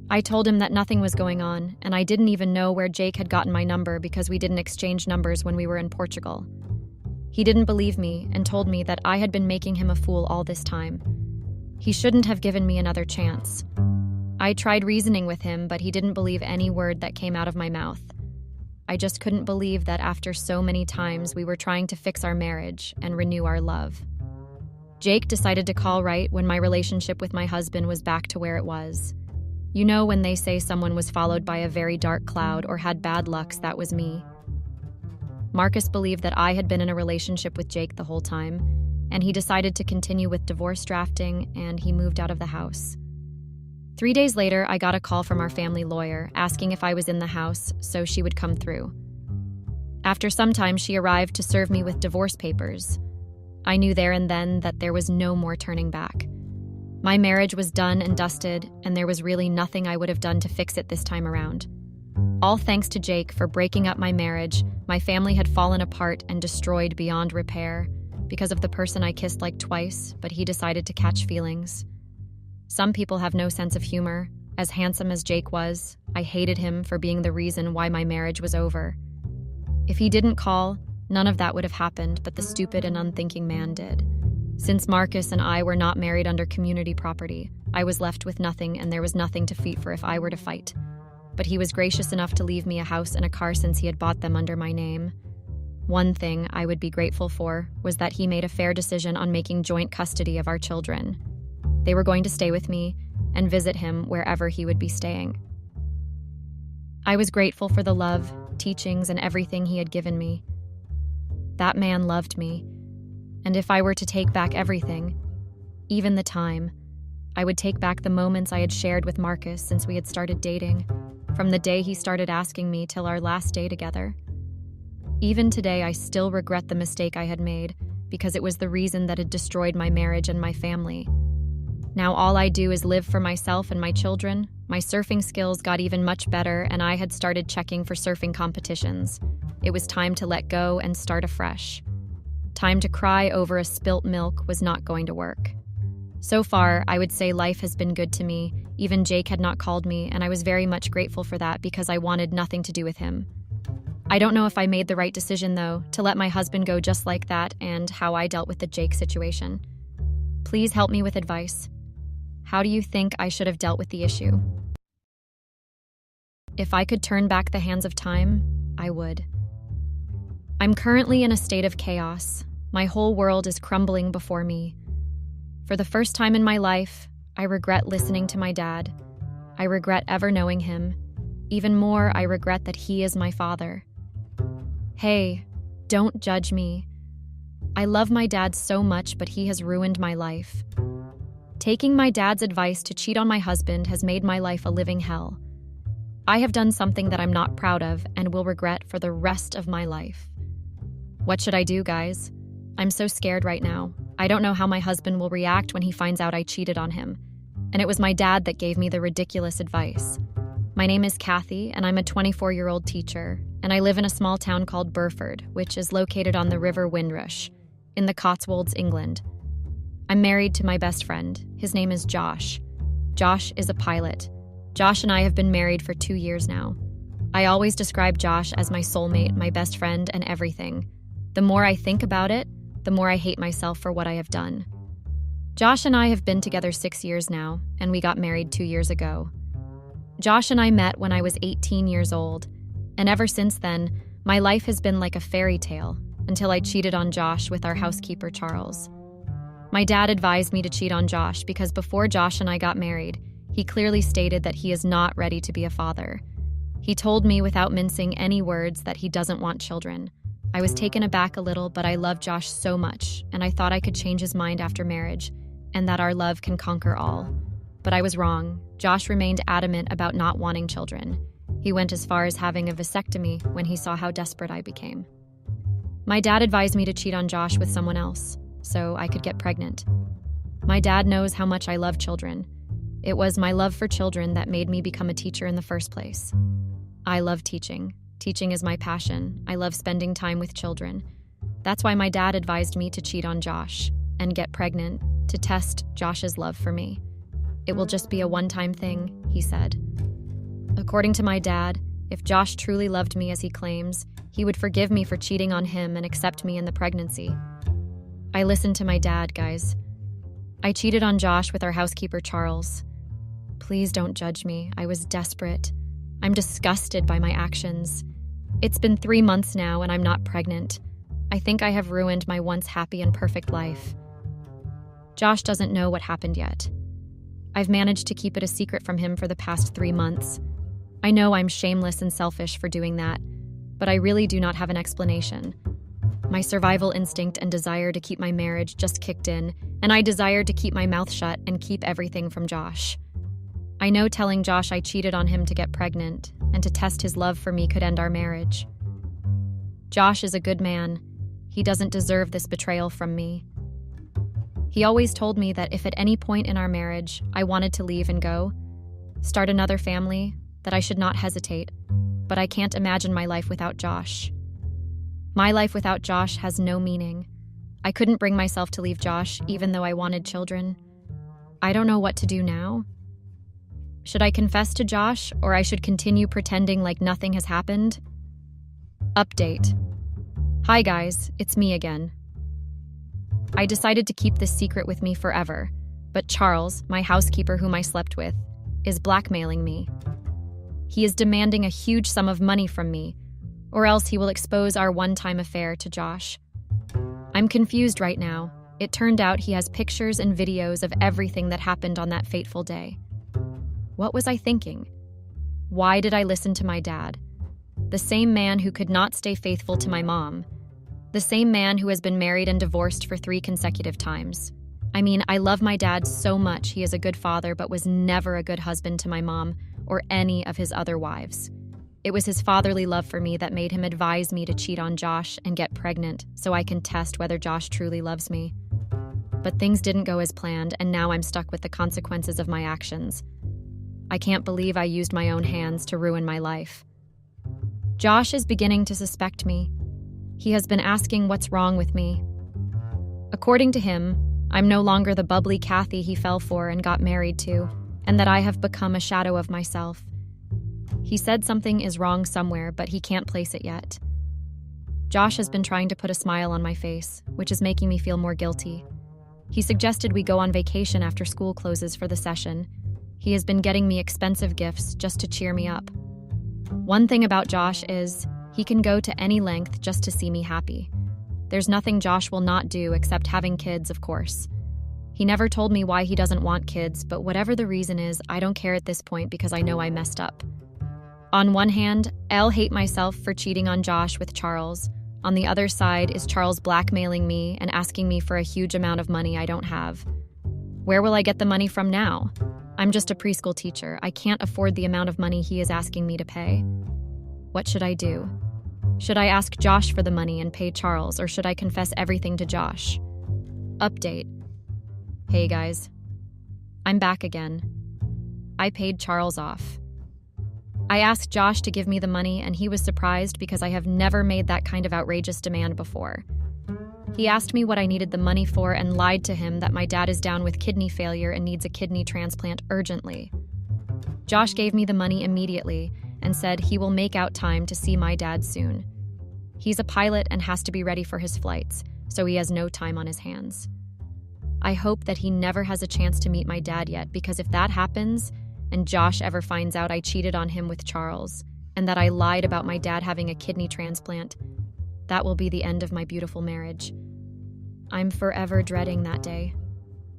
I told him that nothing was going on, and I didn't even know where Jake had gotten my number because we didn't exchange numbers when we were in Portugal. He didn't believe me and told me that I had been making him a fool all this time. He shouldn't have given me another chance. I tried reasoning with him, but he didn't believe any word that came out of my mouth. I just couldn't believe that after so many times we were trying to fix our marriage and renew our love. Jake decided to call right when my relationship with my husband was back to where it was. You know when they say someone was followed by a very dark cloud or had bad lucks, that was me. Marcus believed that I had been in a relationship with Jake the whole time, and he decided to continue with divorce drafting, and he moved out of the house. 3 days later, I got a call from our family lawyer asking if I was in the house so she would come through. After some time, she arrived to serve me with divorce papers. I knew there and then that there was no more turning back. My marriage was done and dusted, and there was really nothing I would have done to fix it this time around. All thanks to Jake for breaking up my marriage, my family had fallen apart and destroyed beyond repair because of the person I kissed like twice, but he decided to catch feelings. Some people have no sense of humor. As handsome as Jake was, I hated him for being the reason why my marriage was over. If he didn't call, none of that would have happened, but the stupid and unthinking man did. Since Marcus and I were not married under community property, I was left with nothing, and there was nothing to fight for if I were to fight. But he was gracious enough to leave me a house and a car since he had bought them under my name. One thing I would be grateful for was that he made a fair decision on making joint custody of our children. They were going to stay with me and visit him wherever he would be staying. I was grateful for the love, teachings, and everything he had given me. That man loved me, and if I were to take back everything, even the time, I would take back the moments I had shared with Marcus since we had started dating, from the day he started asking me till our last day together. Even today, I still regret the mistake I had made because it was the reason that had destroyed my marriage and my family. Now all I do is live for myself and my children. My surfing skills got even much better, and I had started checking for surfing competitions. It was time to let go and start afresh. Time to cry over a spilt milk was not going to work. So far, I would say life has been good to me. Even Jake had not called me, and I was very much grateful for that because I wanted nothing to do with him. I don't know if I made the right decision, though, to let my husband go just like that and how I dealt with the Jake situation. Please help me with advice. How do you think I should have dealt with the issue? If I could turn back the hands of time, I would. I'm currently in a state of chaos. My whole world is crumbling before me. For the first time in my life, I regret listening to my dad. I regret ever knowing him. Even more, I regret that he is my father. Hey, don't judge me. I love my dad so much, but he has ruined my life. Taking my dad's advice to cheat on my husband has made my life a living hell. I have done something that I'm not proud of and will regret for the rest of my life. What should I do, guys? I'm so scared right now. I don't know how my husband will react when he finds out I cheated on him. And it was my dad that gave me the ridiculous advice. My name is Kathy, and I'm a 24-year-old teacher, and I live in a small town called Burford, which is located on the River Windrush, in the Cotswolds, England. I'm married to my best friend. His name is Josh. Josh is a pilot. Josh and I have been married for 2 years now. I always describe Josh as my soulmate, my best friend, and everything. The more I think about it, the more I hate myself for what I have done. Josh and I have been together 6 years now, and we got married 2 years ago. Josh and I met when I was 18 years old, and ever since then, my life has been like a fairy tale until I cheated on Josh with our housekeeper, Charles. My dad advised me to cheat on Josh because before Josh and I got married, he clearly stated that he is not ready to be a father. He told me without mincing any words that he doesn't want children. I was taken aback a little, but I love Josh so much, and I thought I could change his mind after marriage, and that our love can conquer all. But I was wrong. Josh remained adamant about not wanting children. He went as far as having a vasectomy when he saw how desperate I became. My dad advised me to cheat on Josh with someone else, so I could get pregnant. My dad knows how much I love children. It was my love for children that made me become a teacher in the first place. I love teaching. Teaching is my passion. I love spending time with children. That's why my dad advised me to cheat on Josh and get pregnant to test Josh's love for me. It will just be a one-time thing, he said. According to my dad, if Josh truly loved me as he claims, he would forgive me for cheating on him and accept me in the pregnancy. I listened to my dad, guys. I cheated on Josh with our housekeeper, Charles. Please don't judge me. I was desperate. I'm disgusted by my actions. It's been 3 months now and I'm not pregnant. I think I have ruined my once happy and perfect life. Josh doesn't know what happened yet. I've managed to keep it a secret from him for the past 3 months. I know I'm shameless and selfish for doing that, but I really do not have an explanation. My survival instinct and desire to keep my marriage just kicked in, and I desired to keep my mouth shut and keep everything from Josh. I know telling Josh I cheated on him to get pregnant and to test his love for me could end our marriage. Josh is a good man. He doesn't deserve this betrayal from me. He always told me that if at any point in our marriage I wanted to leave and go, start another family, that I should not hesitate, but I can't imagine my life without Josh. My life without Josh has no meaning. I couldn't bring myself to leave Josh even though I wanted children. I don't know what to do now. Should I confess to Josh, or I should continue pretending like nothing has happened? Update. Hi guys, it's me again. I decided to keep this secret with me forever, but Charles, my housekeeper whom I slept with, is blackmailing me. He is demanding a huge sum of money from me, or else he will expose our one-time affair to Josh. I'm confused right now. It turned out he has pictures and videos of everything that happened on that fateful day. What was I thinking? Why did I listen to my dad? The same man who could not stay faithful to my mom. The same man who has been married and divorced for 3 consecutive times. I mean, I love my dad so much. He is a good father, but was never a good husband to my mom or any of his other wives. It was his fatherly love for me that made him advise me to cheat on Josh and get pregnant so I can test whether Josh truly loves me. But things didn't go as planned, and now I'm stuck with the consequences of my actions. I can't believe I used my own hands to ruin my life. Josh is beginning to suspect me. He has been asking what's wrong with me. According to him, I'm no longer the bubbly Kathy he fell for and got married to, and that I have become a shadow of myself. He said something is wrong somewhere, but he can't place it yet. Josh has been trying to put a smile on my face, which is making me feel more guilty. He suggested we go on vacation after school closes for the session. He has been getting me expensive gifts just to cheer me up. One thing about Josh is he can go to any length just to see me happy. There's nothing Josh will not do except having kids, of course. He never told me why he doesn't want kids, but whatever the reason is, I don't care at this point because I know I messed up. On one hand, I'll hate myself for cheating on Josh with Charles. On the other side is Charles blackmailing me and asking me for a huge amount of money I don't have. Where will I get the money from now? I'm just a preschool teacher. I can't afford the amount of money he is asking me to pay. What should I do? Should I ask Josh for the money and pay Charles, or should I confess everything to Josh? Update. Hey guys. I'm back again. I paid Charles off. I asked Josh to give me the money, and he was surprised because I have never made that kind of outrageous demand before. He asked me what I needed the money for and lied to him that my dad is down with kidney failure and needs a kidney transplant urgently. Josh gave me the money immediately and said he will make out time to see my dad soon. He's a pilot and has to be ready for his flights, so he has no time on his hands. I hope that he never has a chance to meet my dad yet, because if that happens, and Josh ever finds out I cheated on him with Charles, and that I lied about my dad having a kidney transplant, that will be the end of my beautiful marriage. I'm forever dreading that day.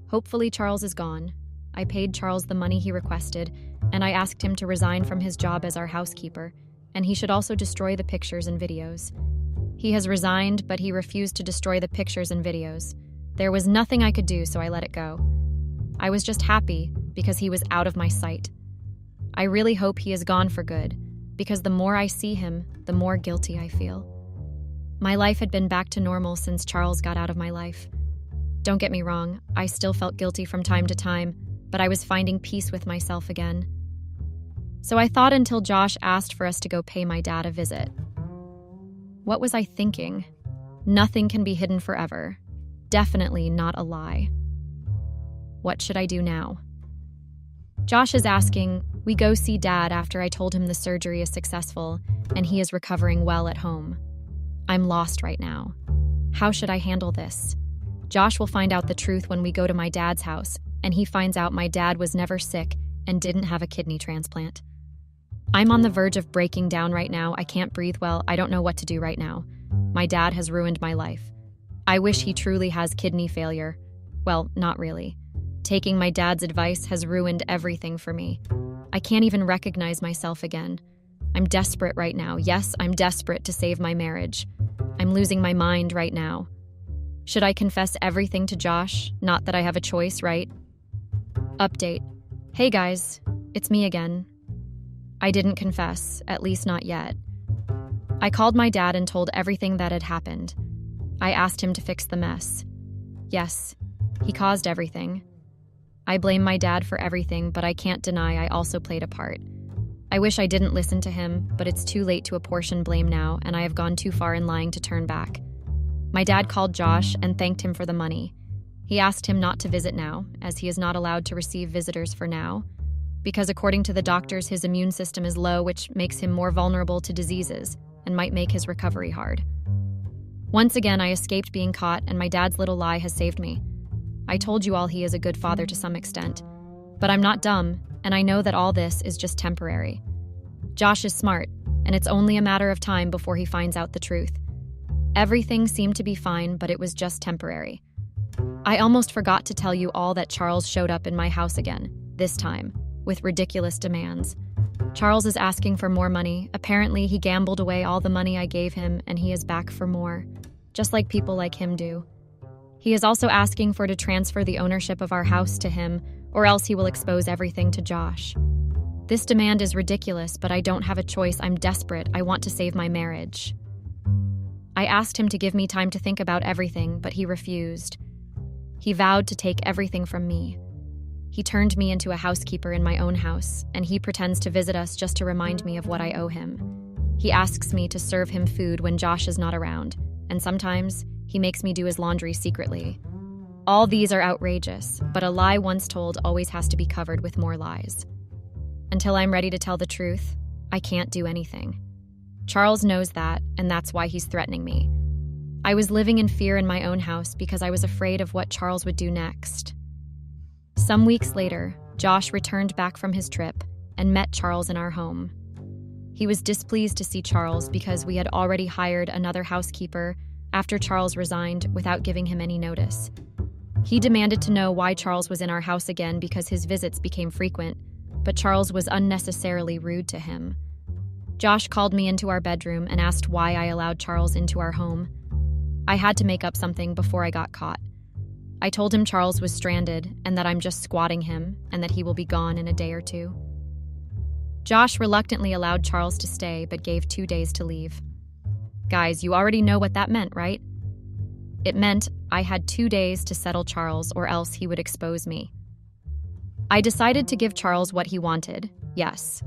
Hopefully Charles is gone. I paid Charles the money he requested, and I asked him to resign from his job as our housekeeper, and he should also destroy the pictures and videos. He has resigned, but he refused to destroy the pictures and videos. There was nothing I could do, so I let it go. I was just happy because he was out of my sight. I really hope he is gone for good, because the more I see him, the more guilty I feel. My life had been back to normal since Charles got out of my life. Don't get me wrong, I still felt guilty from time to time, but I was finding peace with myself again. So I thought until Josh asked for us to go pay my dad a visit. What was I thinking? Nothing can be hidden forever. Definitely not a lie. What should I do now? Josh is asking, we go see Dad after I told him the surgery is successful and he is recovering well at home. I'm lost right now. How should I handle this? Josh will find out the truth when we go to my dad's house, and he finds out my dad was never sick and didn't have a kidney transplant. I'm on the verge of breaking down right now. I can't breathe well. I don't know what to do right now. My dad has ruined my life. I wish he truly has kidney failure. Well, not really. Taking my dad's advice has ruined everything for me. I can't even recognize myself again. I'm desperate right now. Yes, I'm desperate to save my marriage. I'm losing my mind right now. Should I confess everything to Josh? Not that I have a choice, right? Update. Hey guys, it's me again. I didn't confess, at least not yet. I called my dad and told everything that had happened. I asked him to fix the mess. Yes, he caused everything. I blame my dad for everything, but I can't deny I also played a part. I wish I didn't listen to him, but it's too late to apportion blame now, and I have gone too far in lying to turn back. My dad called Josh and thanked him for the money. He asked him not to visit now, as he is not allowed to receive visitors for now, because according to the doctors, his immune system is low, which makes him more vulnerable to diseases and might make his recovery hard. Once again, I escaped being caught, and my dad's little lie has saved me. I told you all he is a good father to some extent, but I'm not dumb, and I know that all this is just temporary. Josh is smart, and it's only a matter of time before he finds out the truth. Everything seemed to be fine, but it was just temporary. I almost forgot to tell you all that Charles showed up in my house again, this time, with ridiculous demands. Charles is asking for more money. Apparently, he gambled away all the money I gave him, and he is back for more, just like people like him do. He is also asking to transfer the ownership of our house to him, or else he will expose everything to Josh. This demand is ridiculous, but I don't have a choice. I'm desperate. I want to save my marriage. I asked him to give me time to think about everything, but he refused. He vowed to take everything from me. He turned me into a housekeeper in my own house, and he pretends to visit us just to remind me of what I owe him. He asks me to serve him food when Josh is not around, and sometimes he makes me do his laundry secretly. All these are outrageous, but a lie once told always has to be covered with more lies. Until I'm ready to tell the truth, I can't do anything. Charles knows that, and that's why he's threatening me. I was living in fear in my own house because I was afraid of what Charles would do next. Some weeks later, Josh returned back from his trip and met Charles in our home. He was displeased to see Charles because we had already hired another housekeeper after Charles resigned without giving him any notice. He demanded to know why Charles was in our house again because his visits became frequent, but Charles was unnecessarily rude to him. Josh called me into our bedroom and asked why I allowed Charles into our home. I had to make up something before I got caught. I told him Charles was stranded and that I'm just squatting him and that he will be gone in a day or two. Josh reluctantly allowed Charles to stay but gave 2 days to leave. Guys, you already know what that meant, right? It meant I had 2 days to settle Charles or else he would expose me. I decided to give Charles what he wanted, yes.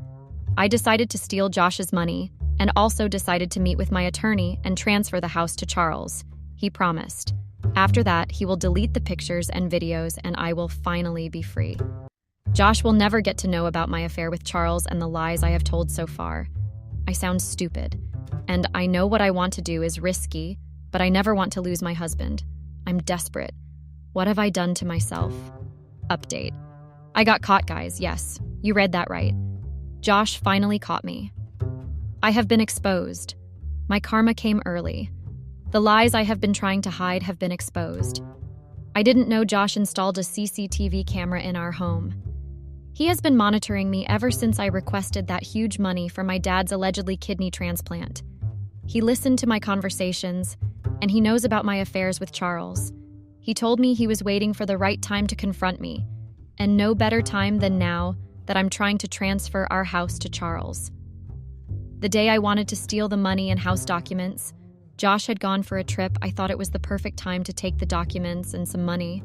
I decided to steal Josh's money and also decided to meet with my attorney and transfer the house to Charles. He promised. After that, he will delete the pictures and videos and I will finally be free. Josh will never get to know about my affair with Charles and the lies I have told so far. I sound stupid, and I know what I want to do is risky, but I never want to lose my husband. I'm desperate. What have I done to myself? Update. I got caught, guys, yes. You read that right. Josh finally caught me. I have been exposed. My karma came early. The lies I have been trying to hide have been exposed. I didn't know Josh installed a CCTV camera in our home. He has been monitoring me ever since I requested that huge money for my dad's allegedly kidney transplant. He listened to my conversations, and he knows about my affairs with Charles. He told me he was waiting for the right time to confront me, and no better time than now that I'm trying to transfer our house to Charles. The day I wanted to steal the money and house documents, Josh had gone for a trip. I thought it was the perfect time to take the documents and some money.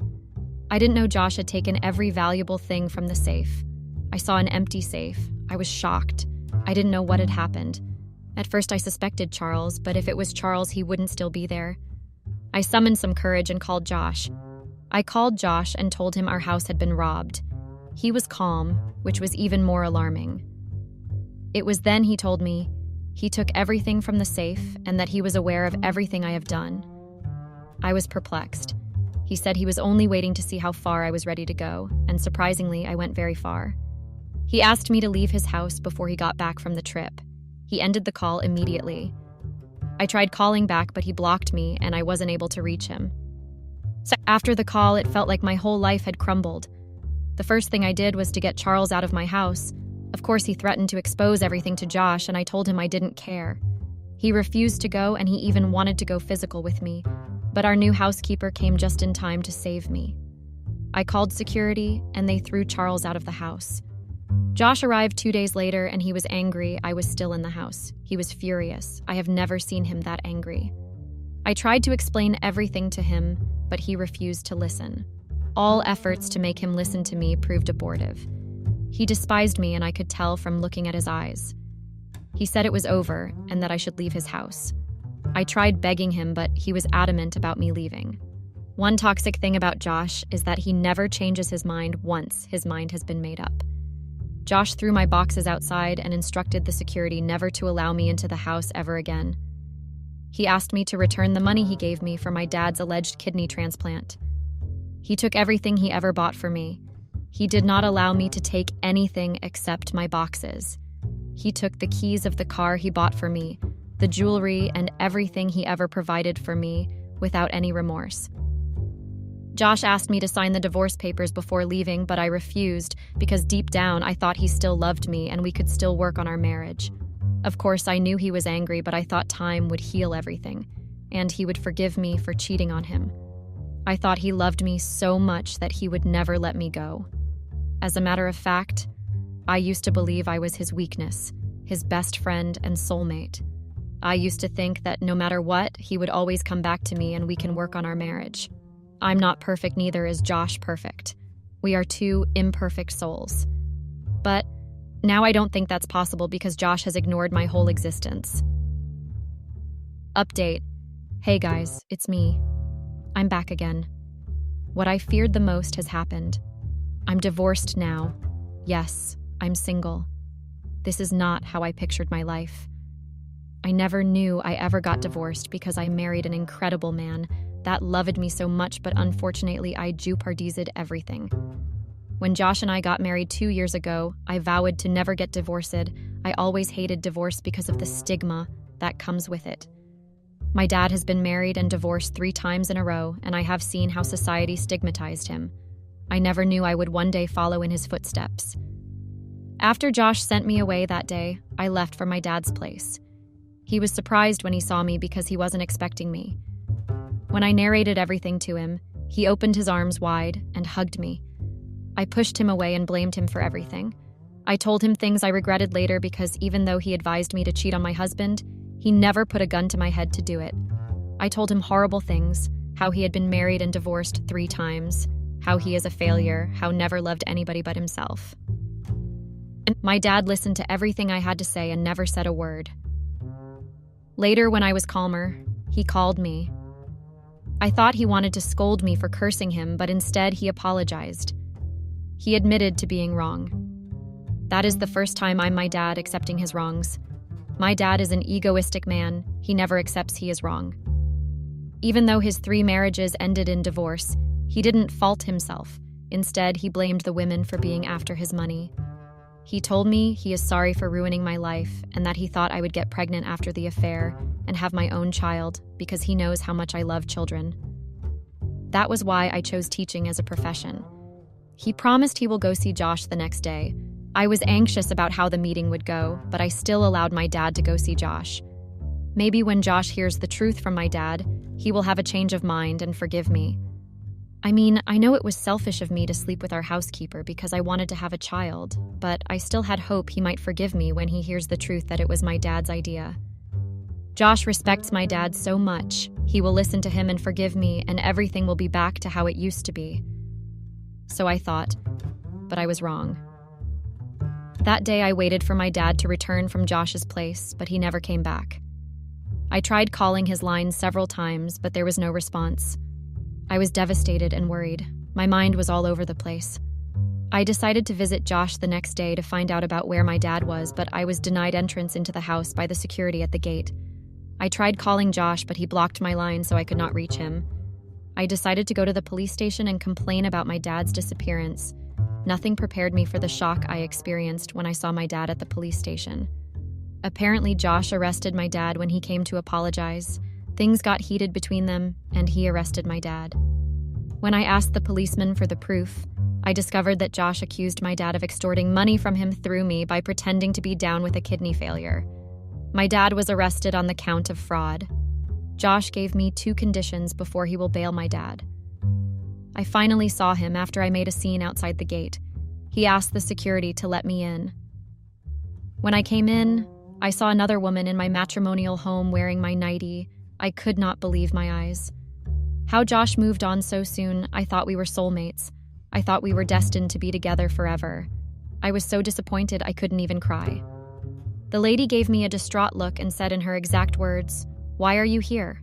I didn't know Josh had taken every valuable thing from the safe. I saw an empty safe. I was shocked. I didn't know what had happened. At first I suspected Charles, but if it was Charles, he wouldn't still be there. I summoned some courage and called Josh. I called Josh and told him our house had been robbed. He was calm, which was even more alarming. It was then he told me he took everything from the safe and that he was aware of everything I have done. I was perplexed. He said he was only waiting to see how far I was ready to go, and surprisingly, I went very far. He asked me to leave his house before he got back from the trip. He ended the call immediately. I tried calling back, but he blocked me, and I wasn't able to reach him. So after the call, it felt like my whole life had crumbled. The first thing I did was to get Charles out of my house. Of course, he threatened to expose everything to Josh, and I told him I didn't care. He refused to go, and he even wanted to go physical with me, but our new housekeeper came just in time to save me. I called security, and they threw Charles out of the house. Josh arrived 2 days later, and he was angry I was still in the house. He was furious. I have never seen him that angry. I tried to explain everything to him, but he refused to listen. All efforts to make him listen to me proved abortive. He despised me, and I could tell from looking at his eyes. He said it was over and that I should leave his house. I tried begging him, but he was adamant about me leaving. One toxic thing about Josh is that he never changes his mind once his mind has been made up. Josh threw my boxes outside and instructed the security never to allow me into the house ever again. He asked me to return the money he gave me for my dad's alleged kidney transplant. He took everything he ever bought for me. He did not allow me to take anything except my boxes. He took the keys of the car he bought for me, the jewelry, and everything he ever provided for me without any remorse. Josh asked me to sign the divorce papers before leaving, but I refused because deep down I thought he still loved me and we could still work on our marriage. Of course, I knew he was angry, but I thought time would heal everything, and he would forgive me for cheating on him. I thought he loved me so much that he would never let me go. As a matter of fact, I used to believe I was his weakness, his best friend and soulmate. I used to think that no matter what, he would always come back to me and we can work on our marriage. I'm not perfect, neither is Josh perfect. We are two imperfect souls. But now I don't think that's possible because Josh has ignored my whole existence. Update. Hey guys, it's me. I'm back again. What I feared the most has happened. I'm divorced now. Yes, I'm single. This is not how I pictured my life. I never knew I ever got divorced because I married an incredible man that loved me so much, but unfortunately I jeopardized everything. When Josh and I got married 2 years ago, I vowed to never get divorced. I always hated divorce because of the stigma that comes with it. My dad has been married and divorced 3 times in a row, and I have seen how society stigmatized him. I never knew I would one day follow in his footsteps. After Josh sent me away that day, I left for my dad's place. He was surprised when he saw me because he wasn't expecting me. When I narrated everything to him, he opened his arms wide and hugged me. I pushed him away and blamed him for everything. I told him things I regretted later because even though he advised me to cheat on my husband, he never put a gun to my head to do it. I told him horrible things, how he had been married and divorced 3 times, how he is a failure, how never loved anybody but himself. My dad listened to everything I had to say and never said a word. Later, when I was calmer, he called me. I thought he wanted to scold me for cursing him, but instead he apologized. He admitted to being wrong. That is the first time I'm my dad accepting his wrongs. My dad is an egoistic man. He never accepts he is wrong. Even though his 3 marriages ended in divorce, he didn't fault himself. Instead, he blamed the women for being after his money. He told me he is sorry for ruining my life and that he thought I would get pregnant after the affair and have my own child because he knows how much I love children. That was why I chose teaching as a profession. He promised he will go see Josh the next day. I was anxious about how the meeting would go, but I still allowed my dad to go see Josh. Maybe when Josh hears the truth from my dad, he will have a change of mind and forgive me. I mean, I know it was selfish of me to sleep with our housekeeper because I wanted to have a child, but I still had hope he might forgive me when he hears the truth that it was my dad's idea. Josh respects my dad so much. He will listen to him and forgive me, and everything will be back to how it used to be. So I thought, but I was wrong. That day I waited for my dad to return from Josh's place, but he never came back. I tried calling his line several times, but there was no response. I was devastated and worried. My mind was all over the place. I decided to visit Josh the next day to find out about where my dad was, but I was denied entrance into the house by the security at the gate. I tried calling Josh, but he blocked my line so I could not reach him. I decided to go to the police station and complain about my dad's disappearance. Nothing prepared me for the shock I experienced when I saw my dad at the police station. Apparently, Josh arrested my dad when he came to apologize. Things got heated between them, and he arrested my dad. When I asked the policeman for the proof, I discovered that Josh accused my dad of extorting money from him through me by pretending to be down with a kidney failure. My dad was arrested on the count of fraud. Josh gave me 2 conditions before he will bail my dad. I finally saw him after I made a scene outside the gate. He asked the security to let me in. When I came in, I saw another woman in my matrimonial home wearing my nightie. I could not believe my eyes. How Josh moved on so soon. I thought we were soulmates. I thought we were destined to be together forever. I was so disappointed I couldn't even cry. The lady gave me a distraught look and said in her exact words, "Why are you here?"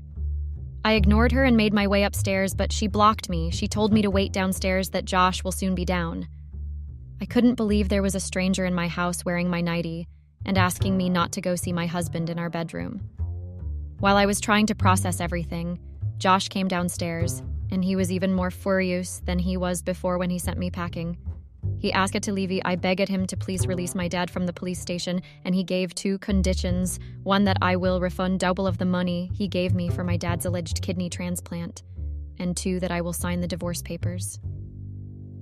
I ignored her and made my way upstairs, but she blocked me. She told me to wait downstairs, that Josh will soon be down. I couldn't believe there was a stranger in my house wearing my nightie and asking me not to go see my husband in our bedroom. While I was trying to process everything, Josh came downstairs, and he was even more furious than he was before when he sent me packing. He asked to leave. I begged him to please release my dad from the police station, and he gave 2 conditions. 1, that I will refund double of the money he gave me for my dad's alleged kidney transplant, and 2, that I will sign the divorce papers.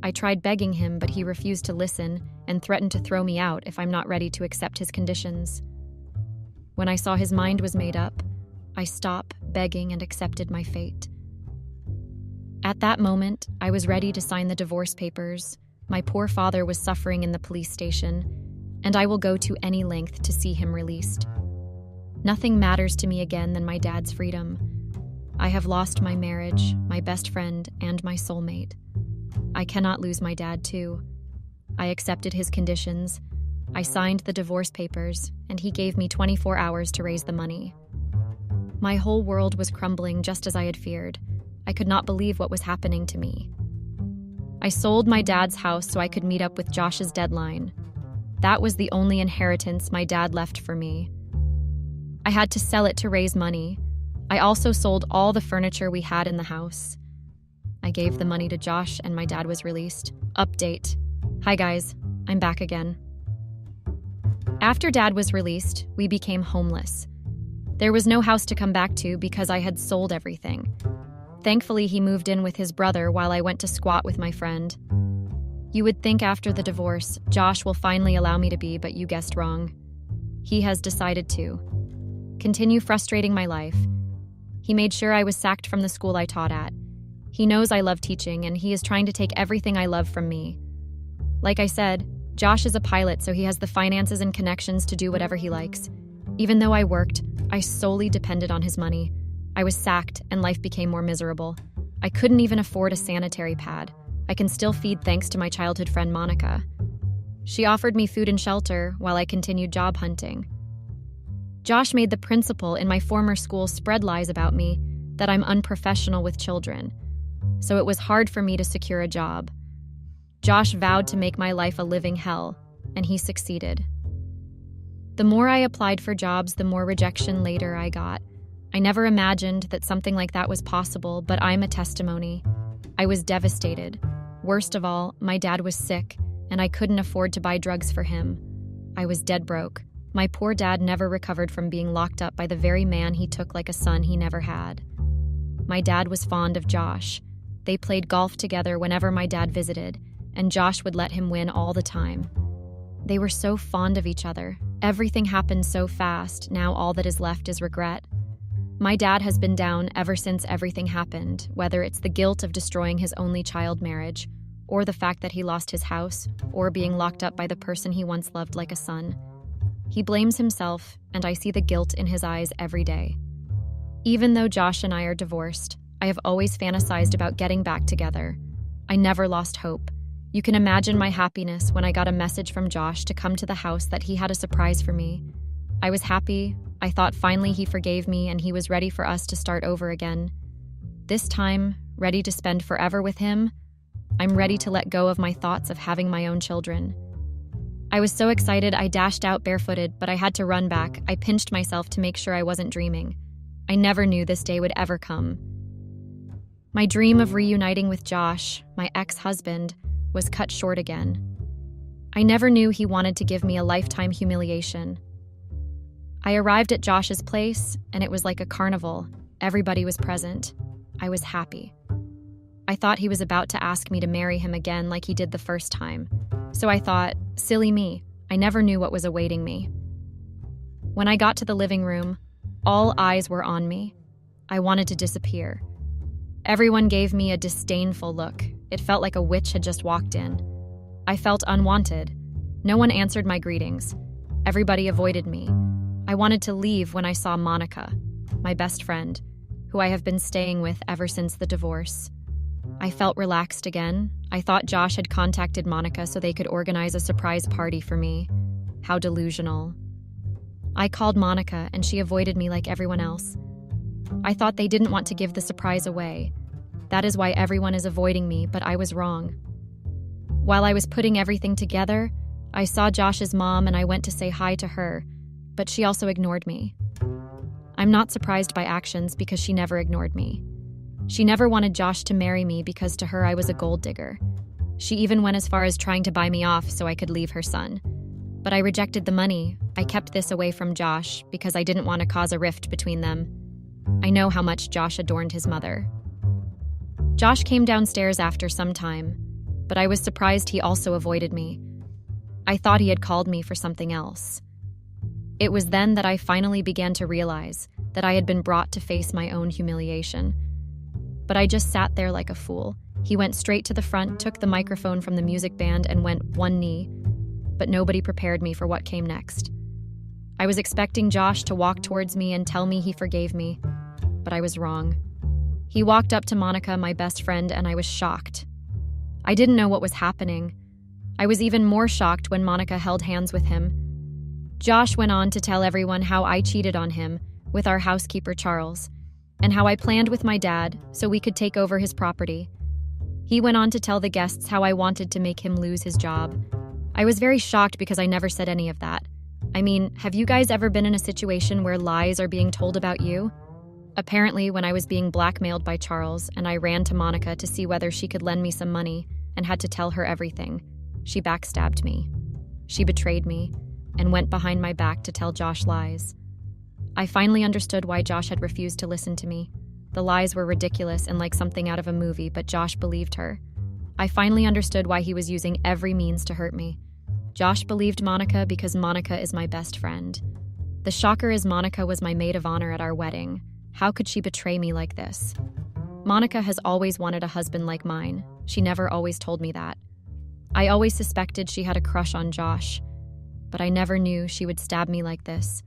I tried begging him, but he refused to listen and threatened to throw me out if I'm not ready to accept his conditions. When I saw his mind was made up, I stopped begging and accepted my fate. At that moment, I was ready to sign the divorce papers. My poor father was suffering in the police station, and I will go to any length to see him released. Nothing matters to me again than my dad's freedom. I have lost my marriage, my best friend, and my soulmate. I cannot lose my dad, too. I accepted his conditions. I signed the divorce papers, and he gave me 24 hours to raise the money. My whole world was crumbling just as I had feared. I could not believe what was happening to me. I sold my dad's house so I could meet up with Josh's deadline. That was the only inheritance my dad left for me. I had to sell it to raise money. I also sold all the furniture we had in the house. I gave the money to Josh and my dad was released. Update. Hi guys, I'm back again. After Dad was released, we became homeless. There was no house to come back to because I had sold everything. Thankfully, he moved in with his brother while I went to squat with my friend. You would think after the divorce, Josh will finally allow me to be, but you guessed wrong. He has decided to continue frustrating my life. He made sure I was sacked from the school I taught at. He knows I love teaching, and he is trying to take everything I love from me. Like I said, Josh is a pilot, so he has the finances and connections to do whatever he likes. Even though I worked, I solely depended on his money. I was sacked, and life became more miserable. I couldn't even afford a sanitary pad. I can still feed thanks to my childhood friend Monica. She offered me food and shelter while I continued job hunting. Josh made the principal in my former school spread lies about me, that I'm unprofessional with children. So it was hard for me to secure a job. Josh vowed to make my life a living hell, and he succeeded. The more I applied for jobs, the more rejection later I got. I never imagined that something like that was possible, but I'm a testimony. I was devastated. Worst of all, my dad was sick, and I couldn't afford to buy drugs for him. I was dead broke. My poor dad never recovered from being locked up by the very man he took like a son he never had. My dad was fond of Josh. They played golf together whenever my dad visited, and Josh would let him win all the time. They were so fond of each other. Everything happened so fast, now all that is left is regret. My dad has been down ever since everything happened, whether it's the guilt of destroying his only child marriage, or the fact that he lost his house, or being locked up by the person he once loved like a son. He blames himself, and I see the guilt in his eyes every day. Even though Josh and I are divorced, I have always fantasized about getting back together. I never lost hope. You can imagine my happiness when I got a message from Josh to come to the house that he had a surprise for me. I was happy. I thought finally he forgave me and he was ready for us to start over again. This time, ready to spend forever with him, I'm ready to let go of my thoughts of having my own children. I was so excited I dashed out barefooted, but I had to run back. I pinched myself to make sure I wasn't dreaming. I never knew this day would ever come. My dream of reuniting with Josh, my ex-husband, was cut short again. I never knew he wanted to give me a lifetime humiliation. I arrived at Josh's place, and it was like a carnival. Everybody was present. I was happy. I thought he was about to ask me to marry him again like he did the first time. So I thought, silly me, I never knew what was awaiting me. When I got to the living room, all eyes were on me. I wanted to disappear. Everyone gave me a disdainful look. It felt like a witch had just walked in. I felt unwanted. No one answered my greetings. Everybody avoided me. I wanted to leave when I saw Monica, my best friend, who I have been staying with ever since the divorce. I felt relaxed again. I thought Josh had contacted Monica so they could organize a surprise party for me. How delusional. I called Monica and she avoided me like everyone else. I thought they didn't want to give the surprise away. That is why everyone is avoiding me, but I was wrong. While I was putting everything together, I saw Josh's mom and I went to say hi to her, but she also ignored me. I'm not surprised by actions because she never ignored me. She never wanted Josh to marry me because to her I was a gold digger. She even went as far as trying to buy me off so I could leave her son. But I rejected the money. I kept this away from Josh because I didn't want to cause a rift between them. I know how much Josh adorned his mother. Josh came downstairs after some time, but I was surprised he also avoided me. I thought he had called me for something else. It was then that I finally began to realize that I had been brought to face my own humiliation. But I just sat there like a fool. He went straight to the front, took the microphone from the music band, and went one knee. But nobody prepared me for what came next. I was expecting Josh to walk towards me and tell me he forgave me, but I was wrong. He walked up to Monica, my best friend, and I was shocked. I didn't know what was happening. I was even more shocked when Monica held hands with him. Josh went on to tell everyone how I cheated on him with our housekeeper, Charles, and how I planned with my dad so we could take over his property. He went on to tell the guests how I wanted to make him lose his job. I was very shocked because I never said any of that. I mean, have you guys ever been in a situation where lies are being told about you? Apparently, when I was being blackmailed by Charles and I ran to Monica to see whether she could lend me some money and had to tell her everything, she backstabbed me. She betrayed me and went behind my back to tell Josh lies. I finally understood why Josh had refused to listen to me. The lies were ridiculous and like something out of a movie, but Josh believed her. I finally understood why he was using every means to hurt me. Josh believed Monica because Monica is my best friend. The shocker is Monica was my maid of honor at our wedding. How could she betray me like this? Monica has always wanted a husband like mine. She never always told me that. I always suspected she had a crush on Josh, but I never knew she would stab me like this.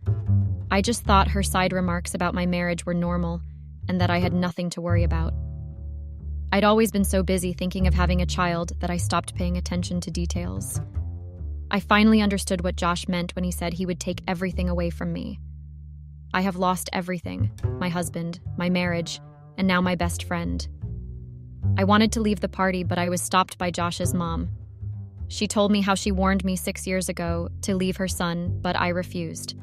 I just thought her side remarks about my marriage were normal and that I had nothing to worry about. I'd always been so busy thinking of having a child that I stopped paying attention to details. I finally understood what Josh meant when he said he would take everything away from me. I have lost everything: my husband, my marriage, and now my best friend. I wanted to leave the party, but I was stopped by Josh's mom. She told me how she warned me 6 years ago to leave her son, but I refused.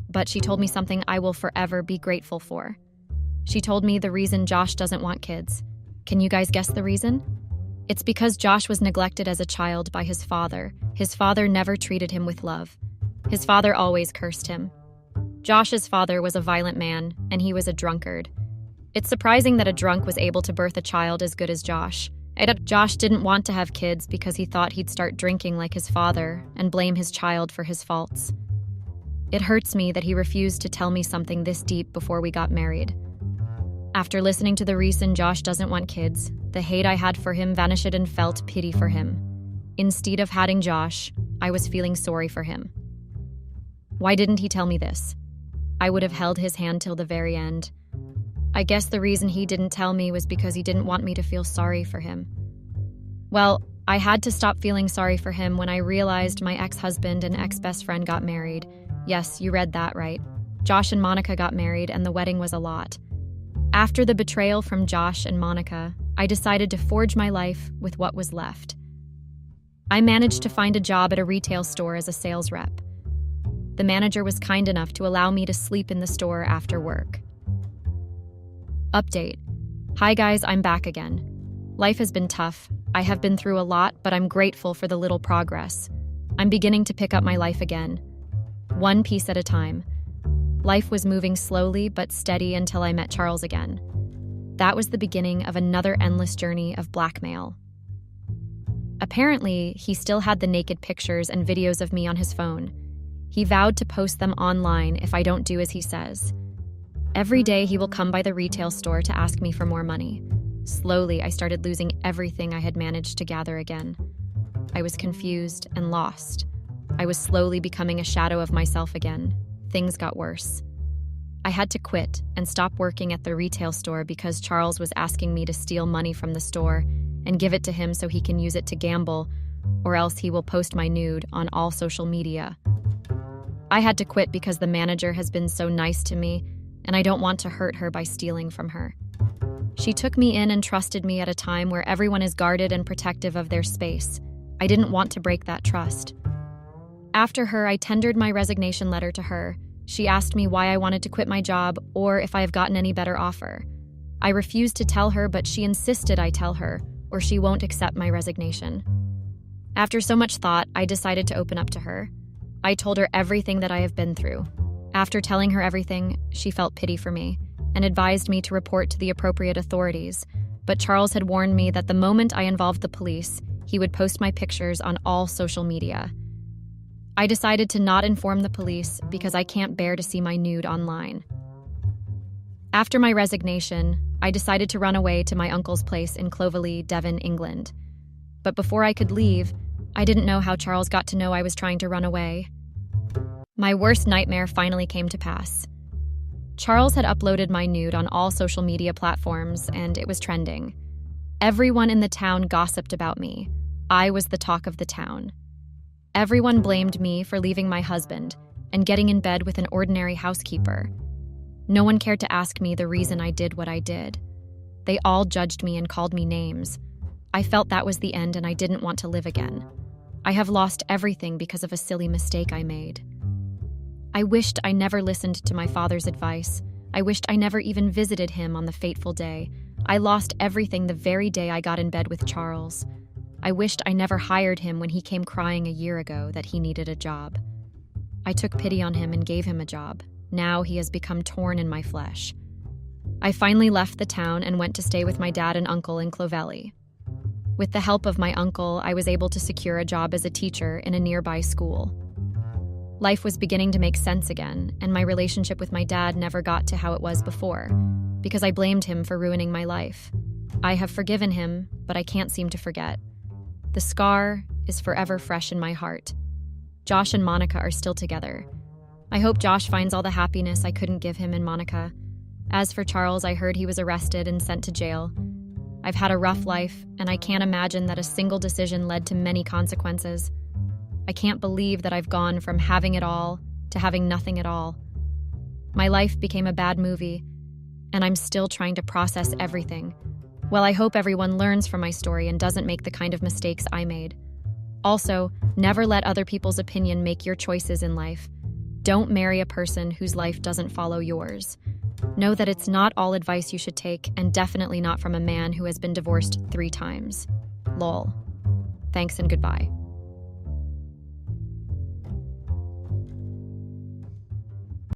But she told me something I will forever be grateful for. She told me the reason Josh doesn't want kids. Can you guys guess the reason? It's because Josh was neglected as a child by his father. His father never treated him with love. His father always cursed him. Josh's father was a violent man, and he was a drunkard. It's surprising that a drunk was able to birth a child as good as Josh. Josh didn't want to have kids because he thought he'd start drinking like his father and blame his child for his faults. It hurts me that he refused to tell me something this deep before we got married. After listening to the reason Josh doesn't want kids, the hate I had for him vanished and felt pity for him. Instead of hating Josh, I was feeling sorry for him. Why didn't he tell me this? I would have held his hand till the very end. I guess the reason he didn't tell me was because he didn't want me to feel sorry for him. Well, I had to stop feeling sorry for him when I realized my ex-husband and ex-best friend got married. Yes, you read that right. Josh and Monica got married, and the wedding was a lot. After the betrayal from Josh and Monica, I decided to forge my life with what was left. I managed to find a job at a retail store as a sales rep. The manager was kind enough to allow me to sleep in the store after work. Update. Hi guys, I'm back again. Life has been tough. I have been through a lot, but I'm grateful for the little progress. I'm beginning to pick up my life again. One piece at a time. Life was moving slowly but steady until I met Charles again. That was the beginning of another endless journey of blackmail. Apparently, he still had the naked pictures and videos of me on his phone. He vowed to post them online if I don't do as he says. Every day he will come by the retail store to ask me for more money. Slowly, I started losing everything I had managed to gather again. I was confused and lost. I was slowly becoming a shadow of myself again. Things got worse. I had to quit and stop working at the retail store because Charles was asking me to steal money from the store and give it to him so he can use it to gamble, or else he will post my nude on all social media. I had to quit because the manager has been so nice to me, and I don't want to hurt her by stealing from her. She took me in and trusted me at a time where everyone is guarded and protective of their space. I didn't want to break that trust. After her, I tendered my resignation letter to her. She asked me why I wanted to quit my job or if I have gotten any better offer. I refused to tell her, but she insisted I tell her, or she won't accept my resignation. After so much thought, I decided to open up to her. I told her everything that I have been through. After telling her everything, she felt pity for me and advised me to report to the appropriate authorities, but Charles had warned me that the moment I involved the police, he would post my pictures on all social media. I decided to not inform the police because I can't bear to see my nude online. After my resignation, I decided to run away to my uncle's place in Clovelly, Devon, England. But before I could leave, I didn't know how Charles got to know I was trying to run away. My worst nightmare finally came to pass. Charles had uploaded my nude on all social media platforms, and it was trending. Everyone in the town gossiped about me. I was the talk of the town. Everyone blamed me for leaving my husband and getting in bed with an ordinary housekeeper. No one cared to ask me the reason I did what I did. They all judged me and called me names. I felt that was the end and I didn't want to live again. I have lost everything because of a silly mistake I made. I wished I never listened to my father's advice. I wished I never even visited him on the fateful day. I lost everything the very day I got in bed with Charles. I wished I never hired him when he came crying a year ago that he needed a job. I took pity on him and gave him a job. Now he has become torn in my flesh. I finally left the town and went to stay with my dad and uncle in Clovelly. With the help of my uncle, I was able to secure a job as a teacher in a nearby school. Life was beginning to make sense again, and my relationship with my dad never got to how it was before, because I blamed him for ruining my life. I have forgiven him, but I can't seem to forget. The scar is forever fresh in my heart. Josh and Monica are still together. I hope Josh finds all the happiness I couldn't give him in Monica. As for Charles, I heard he was arrested and sent to jail. I've had a rough life, and I can't imagine that a single decision led to many consequences. I can't believe that I've gone from having it all to having nothing at all. My life became a bad movie, and I'm still trying to process everything. Well, I hope everyone learns from my story and doesn't make the kind of mistakes I made. Also, never let other people's opinion make your choices in life. Don't marry a person whose life doesn't follow yours. Know that it's not all advice you should take, and definitely not from a man who has been divorced 3 times. Lol. Thanks and goodbye.